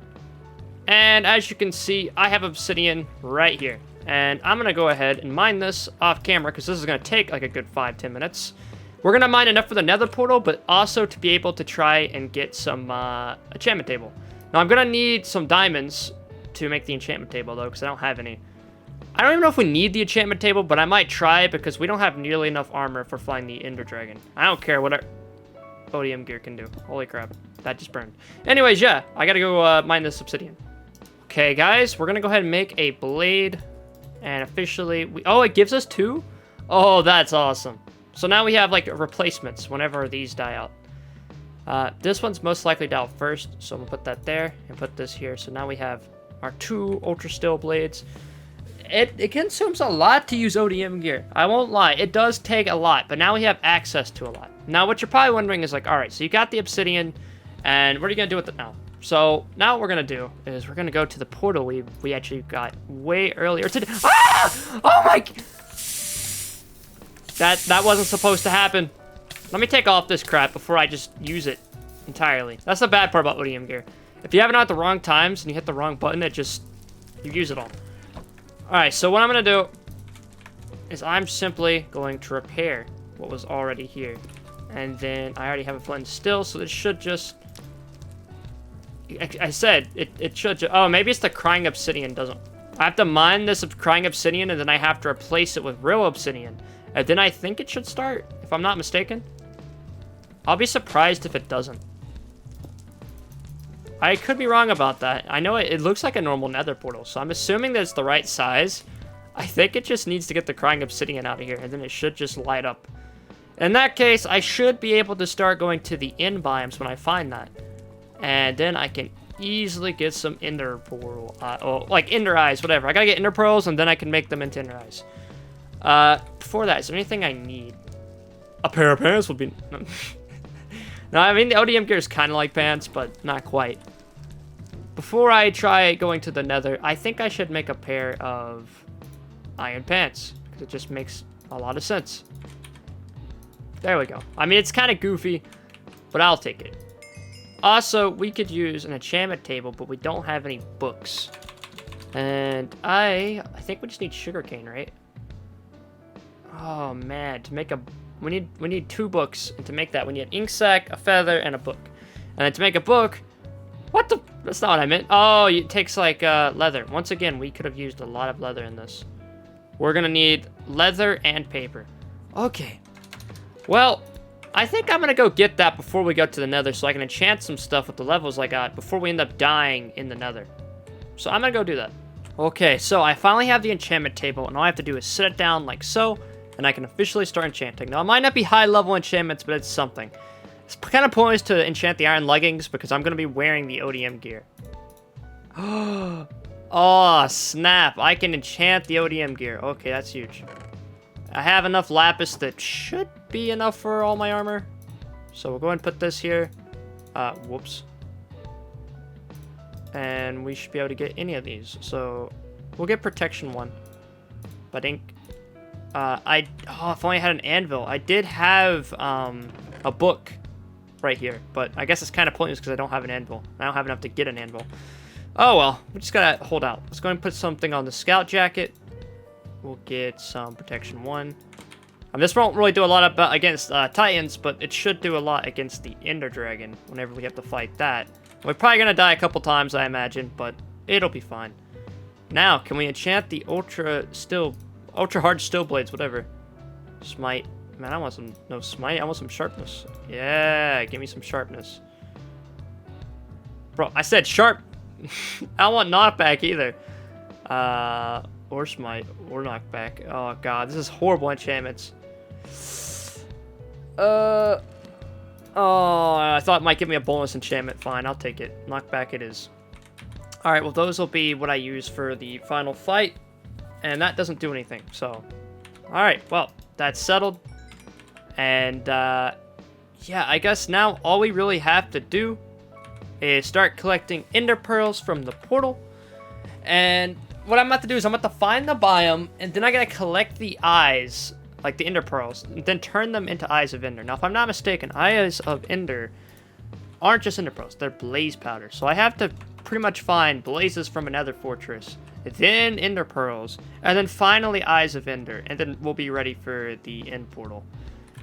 And as you can see, I have obsidian right here. And I'm going to go ahead and mine this off camera, because this is going to take like a good 5-10 minutes. We're going to mine enough for the nether portal, but also to be able to try and get some enchantment table. Now, I'm going to need some diamonds to make the enchantment table, though, because I don't have any. I don't even know if we need the enchantment table, but I might try it, because we don't have nearly enough armor for flying the Ender Dragon. I don't care what our odium gear can do. Holy crap. That just burned. Anyways, yeah, I got to go mine this obsidian. Okay, guys, we're going to go ahead and make a blade. And officially, oh, it gives us 2? Oh, that's awesome. So now we have, like, replacements whenever these die out. This one's most likely to die out first, so I'm going to put that there and put this here. So now we have our 2 ultra steel blades. It consumes a lot to use odium gear. I won't lie. It does take a lot, but now we have access to a lot. Now, what you're probably wondering is, like, all right, so you got the obsidian, and what are you going to do with it now? So now what we're going to do is we're going to go to the portal we actually got way earlier today. Ah! Oh my... That wasn't supposed to happen. Let me take off this crap before I just use it entirely. That's the bad part about odium gear. If you have it on at the wrong times and you hit the wrong button, you use it all. Alright, so what I'm going to do is I'm simply going to repair what was already here. And then I already have a flint still, so this should just... I said, it should just... Oh, maybe it's the crying obsidian doesn't... I have to mine this crying obsidian, and then I have to replace it with real obsidian. And then I think it should start, if I'm not mistaken. I'll be surprised if it doesn't. I could be wrong about that. I know it looks like a normal nether portal, so I'm assuming that it's the right size. I think it just needs to get the crying obsidian out of here, and then it should just light up. In that case, I should be able to start going to the end biomes when I find that. And then I can easily get some ender portal, like ender eyes, whatever. I gotta get ender pearls, and then I can make them into ender eyes. Before that, is there anything I need? A pair of pants would be... No, I mean, the odium gear is kind of like pants, but not quite. Before I try going to the nether, I think I should make a pair of iron pants, because it just makes a lot of sense. There we go. I mean, it's kind of goofy, but I'll take it. Also, we could use an enchantment table, but we don't have any books. And I think we just need sugarcane, right? Oh man, to make a we need 2 books, and to make that we need an ink sac, a feather, and a book. And then to make a book, What the? That's not what I meant. Oh, it takes like leather. Once again, we could have used a lot of leather in this. We're gonna need leather and paper. Okay. Well, I think I'm gonna go get that before we go to the Nether so I can enchant some stuff with the levels I got before we end up dying in the Nether. So I'm gonna go do that. Okay, so I finally have the enchantment table, and all I have to do is set it down like so, and I can officially start enchanting. Now, it might not be high-level enchantments, but it's something. It's kind of pointless to enchant the iron leggings because I'm going to be wearing the ODM gear. Oh, snap. I can enchant the ODM gear. Okay, that's huge. I have enough lapis that should be enough for all my armor. So we'll go ahead and put this here. Whoops. And we should be able to get any of these. So we'll get protection 1. But ink. If only I had an anvil. I did have a book right here, but I guess it's kind of pointless because I don't have an anvil. I don't have enough to get an anvil. Oh well, we just gotta hold out. Let's go and put something on the scout jacket. We'll get some protection 1. This won't really do a lot against Titans, but it should do a lot against the Ender Dragon whenever we have to fight that. We're probably gonna die a couple times, I imagine, but it'll be fine. Now, can we enchant the ultra hard steel blades, whatever? Smite. Man, I want some, no smite, I want some sharpness. Yeah, give me some sharpness. Bro, I said sharp. I don't want knockback either. Or smite, or knockback. Oh god, this is horrible enchantments. Oh, I thought it might give me a bonus enchantment. Fine, I'll take it. Knockback it is. Alright, well those will be what I use for the final fight. And that doesn't do anything, so. Alright, well, that's settled. And, yeah, I guess now all we really have to do is start collecting ender pearls from the portal. And what I'm about to do is I'm about to find the biome, and then I gotta collect the eyes, like the ender pearls, and then turn them into eyes of ender. Now, if I'm not mistaken, eyes of ender aren't just ender pearls, they're blaze powder. So I have to pretty much find blazes from another fortress, then ender pearls, and then finally eyes of ender, and then we'll be ready for the end portal.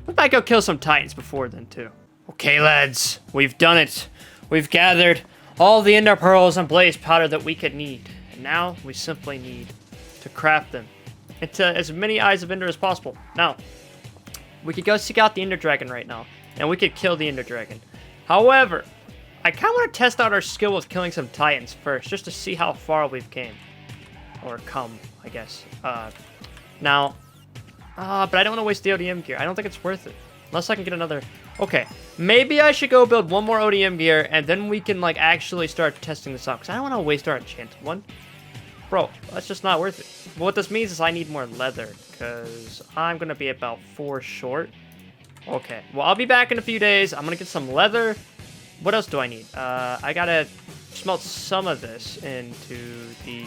We might go kill some titans before then too. Okay lads, we've done it. We've gathered all the ender pearls and blaze powder that we could need, and now we simply need to craft them into as many eyes of ender as possible. Now, we could go seek out the ender dragon right now, and we could kill the ender dragon. However, I kind of want to test out our skill with killing some titans first, just to see how far we've came. Or come, I guess. But I don't want to waste the ODM gear. I don't think it's worth it. Unless I can get another... Okay, maybe I should go build one more ODM gear, and then we can, like, actually start testing this out. Because I don't want to waste our enchanted one. Bro, that's just not worth it. What this means is I need more leather, because I'm going to be about 4 short. Okay, well, I'll be back in a few days. I'm going to get some leather. What else do I need? I got to smelt some of this into the...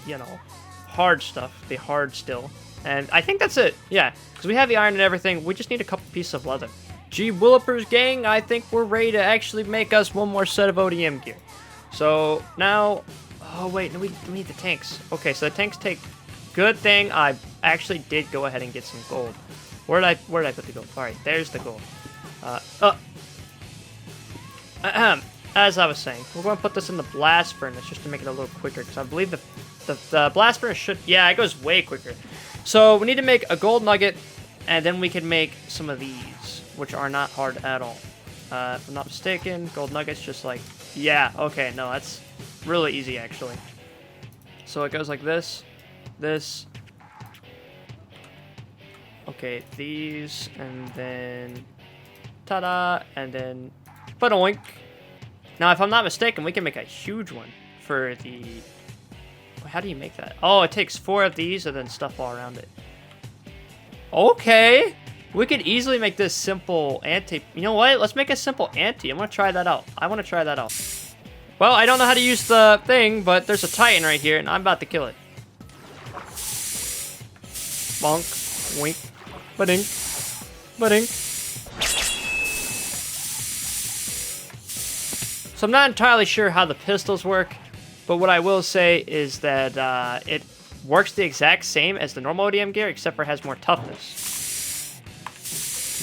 you know, hard stuff, the hard still. And I think that's it, yeah, because we have the iron and everything, we just need a couple pieces of leather. Gee Willipers gang, I think we're ready to actually make us one more set of ODM gear. So, now, oh wait, we need the tanks. Okay, so the tanks take, good thing I actually did go ahead and get some gold. Where did I put the gold? Alright, there's the gold. As I was saying, we're going to put this in the blast furnace just to make it a little quicker, because I believe the blast furnace should... Yeah, it goes way quicker. So we need to make a gold nugget, and then we can make some of these, which are not hard at all. If I'm not mistaken, gold nuggets just like... Yeah, okay, no, that's really easy, actually. So it goes like this, this... Okay, these, and then... Ta-da! And then... Ba-doink! Now, if I'm not mistaken, we can make a huge one for the... How do you make that? Oh, it takes 4 of these and then stuff all around it. Okay. We could easily make this simple ante... You know what? Let's make a simple ante. I want to try that out. Well, I don't know how to use the thing, but there's a titan right here, and I'm about to kill it. Bonk. Wink. Ba-ding. Ba-ding. So I'm not entirely sure how the pistols work, but what I will say is that it works the exact same as the normal ODM gear, except for it has more toughness,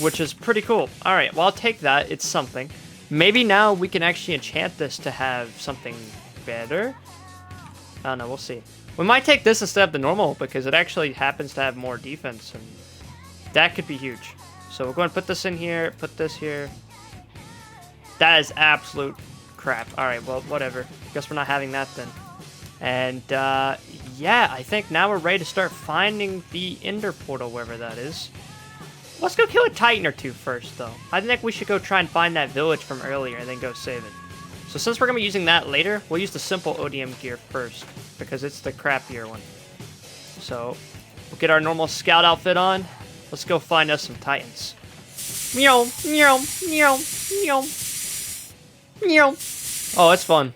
which is pretty cool. All right, well, I'll take that. It's something. Maybe now we can actually enchant this to have something better. I don't know, we'll see. We might take this instead of the normal because it actually happens to have more defense, and that could be huge. So we're going to put this in here, put this here. That is absolute crap. All right, well, whatever. Guess we're not having that then. And yeah, I think now we're ready to start finding the Ender portal, wherever that is. Let's go kill a Titan or two first, though. I think we should go try and find that village from earlier and then go save it. So since we're going to be using that later, we'll use the simple ODM gear first because it's the crappier one. So we'll get our normal scout outfit on. Let's go find us some Titans. Meow, meow, meow, meow, meow. Oh, it's fun.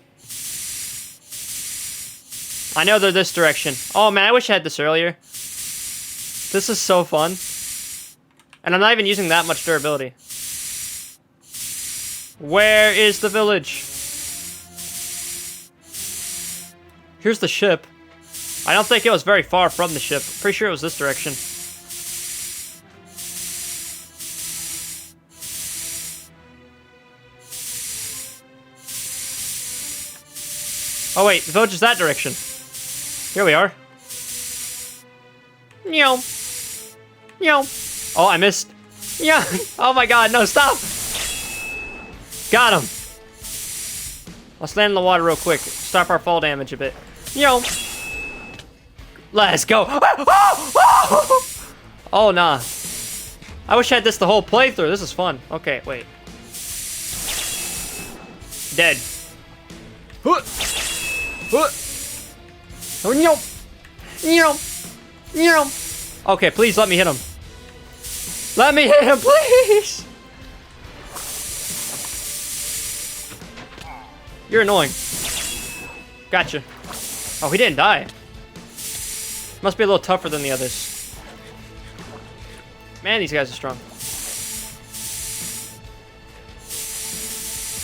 I know they're this direction. Oh man, I wish I had this earlier. This is so fun. And I'm not even using that much durability. Where is the village? Here's the ship. I don't think it was very far from the ship. Pretty sure it was this direction. Oh wait, the village is that direction. Here we are. Meow. Meow. Oh, I missed. Yeah. Oh my god, no, stop. Got him. Let's land in the water real quick. Stop our fall damage a bit. Yo. Let's go. Oh, nah. I wish I had this the whole playthrough. This is fun. Okay, wait. Dead. Okay, please let me hit him. Let me hit him, please! You're annoying. Gotcha. Oh, he didn't die. Must be a little tougher than the others. Man, these guys are strong.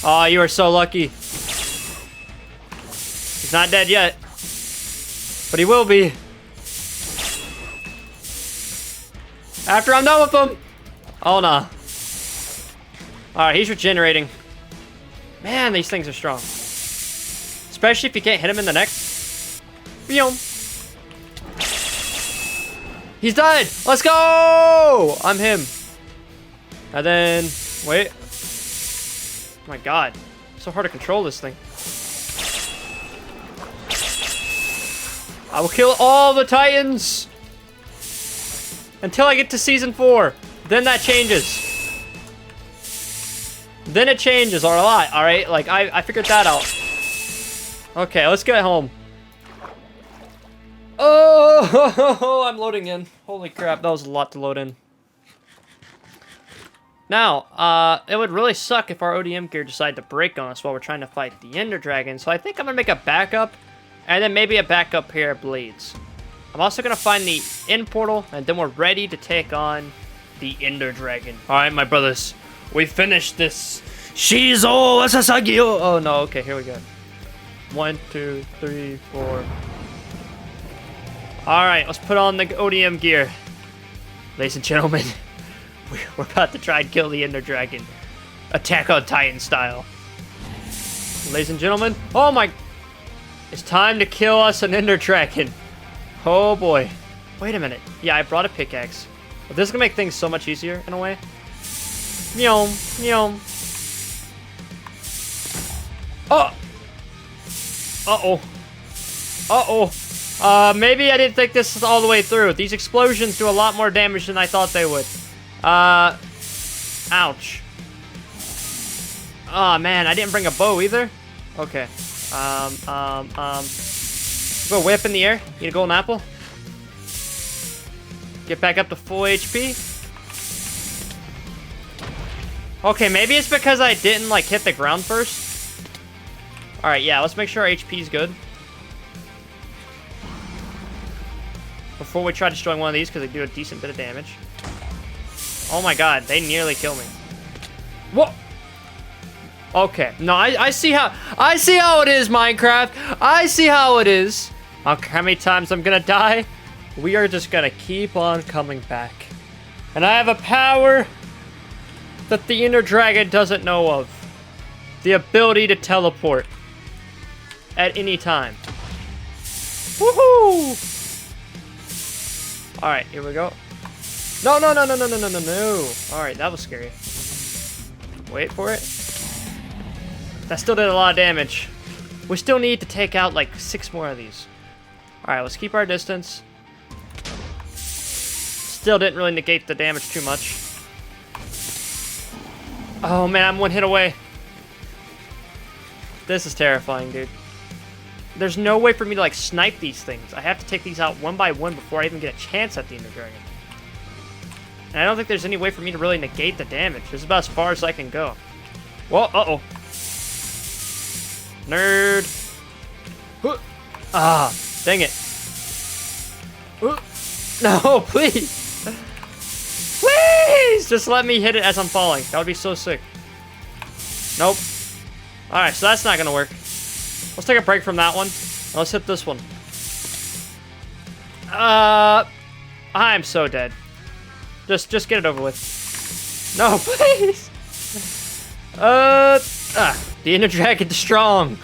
Oh, you are so lucky. He's not dead yet. But he will be. After I'm done with him. Oh, nah. Alright, he's regenerating. Man, these things are strong. Especially if you can't hit him in the neck. Boom. He's died. Let's go. I'm him. And then, wait. Oh my god. It's so hard to control this thing. I will kill all the Titans. Until I get to season 4. Then that changes. Then it changes a lot, alright? Like, I figured that out. Okay, let's get home. Oh, I'm loading in. Holy crap, that was a lot to load in. Now, it would really suck if our ODM gear decided to break on us while we're trying to fight the Ender Dragon. So I think I'm going to make a backup. And then maybe a backup pair of blades. I'm also going to find the end portal, and then we're ready to take on the Ender Dragon. Alright, my brothers. We finished this. Shizo Asasagio! Oh, no. Okay, here we go. 1, 2, 3, 4. Alright, let's put on the ODM gear. Ladies and gentlemen, we're about to try and kill the Ender Dragon. Attack on Titan style. Ladies and gentlemen. Oh, my... It's time to kill us an Ender Dragon. Oh boy. Wait a minute. Yeah, I brought a pickaxe. But this is gonna make things so much easier in a way. Meow, meow. Oh! Uh-oh. Uh-oh. Maybe I didn't think this all the way through. These explosions do a lot more damage than I thought they would. Ouch. Oh man, I didn't bring a bow either. Okay. Go way up in the air. Eat a golden apple. Get back up to full HP. Okay, maybe it's because I didn't, like, hit the ground first. Alright, yeah, let's make sure our HP is good. Before we try destroying one of these, because they do a decent bit of damage. Oh my god, they nearly kill me. Whoa! Okay, no, I see how it is, Minecraft. I see how it is. Okay, how many times I'm gonna die? We are just gonna keep on coming back. And I have a power that the Ender Dragon doesn't know of. the ability to teleport at any time. Woohoo! Alright, here we go. No, no, no, no, no, no, no, no, no. Alright, that was scary. Wait for it. That still did a lot of damage. We still need to take out like 6 more of these. Alright, let's keep our distance. Still didn't really negate the damage too much. Oh man, I'm 1 hit away. This is terrifying, dude. There's no way for me to like snipe these things. I have to take these out 1 by 1 before I even get a chance at the Ender Dragon. And I don't think there's any way for me to really negate the damage. This is about as far as I can go. Well, uh-oh. Nerd. Huh. Ah, dang it. No, please. Please! Just let me hit it as I'm falling. That would be so sick. Nope. Alright, so that's not gonna work. Let's take a break from that one. Let's hit this one. I'm so dead. Just get it over with. No, please! The Ender Dragon is strong.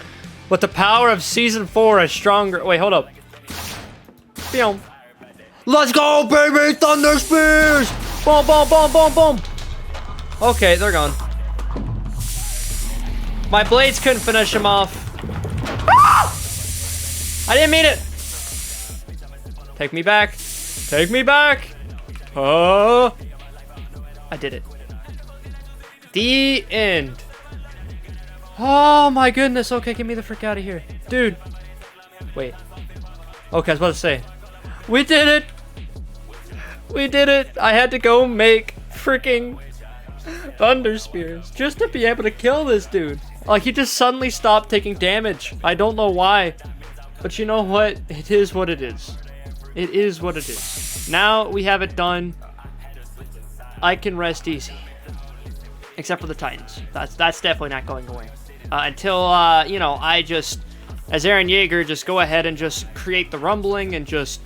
But the power of Season 4 is stronger. Wait, hold up. Boom. Let's go, baby! Thunder Spears! Boom, boom, boom, boom, boom! Okay, they're gone. My blades couldn't finish him off. Ah! I didn't mean it! Take me back. Take me back! Oh! I did it. The end. Oh my goodness. Okay, get me the frick out of here. Dude. Wait. Okay, I was about to say. We did it! We did it! I had to go make freaking Thunder Spears just to be able to kill this dude. Like, he just suddenly stopped taking damage. I don't know why. But you know what? It is what it is. It is what it is. Now we have it done. I can rest easy. Except for the Titans. That's definitely not going away. Until, you know, I just, as Eren Yeagar, just go ahead and just create the rumbling and just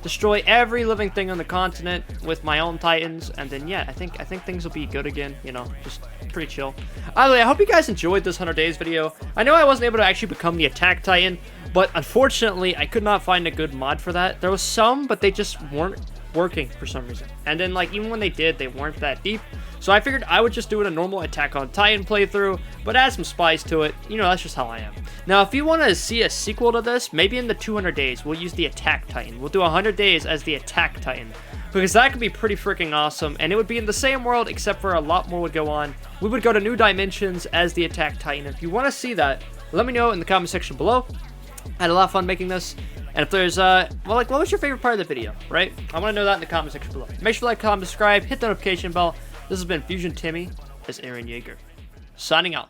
destroy every living thing on the continent with my own Titans, and then yeah, I think things will be good again. You know, just pretty chill. I hope you guys enjoyed this 100 days video. I know I wasn't able to actually become the Attack Titan, but unfortunately, I could not find a good mod for that. There was some, but they just weren't working for some reason. And then like even when they did, they weren't that deep. So I figured I would just do it a normal Attack on Titan playthrough, but add some spice to it. You know, that's just how I am. Now, if you want to see a sequel to this, maybe in the 200 days, we'll use the Attack Titan. We'll do 100 days as the Attack Titan, because that could be pretty freaking awesome, and it would be in the same world, except for a lot more would go on. We would go to new dimensions as the Attack Titan. If you want to see that, let me know in the comment section below. I had a lot of fun making this. And if there's, well, like, what was your favorite part of the video, right? I want to know that in the comment section below. Make sure to like, comment, subscribe, hit the notification bell. This has been FuzionTimmy as Eren Yeagar. Signing out.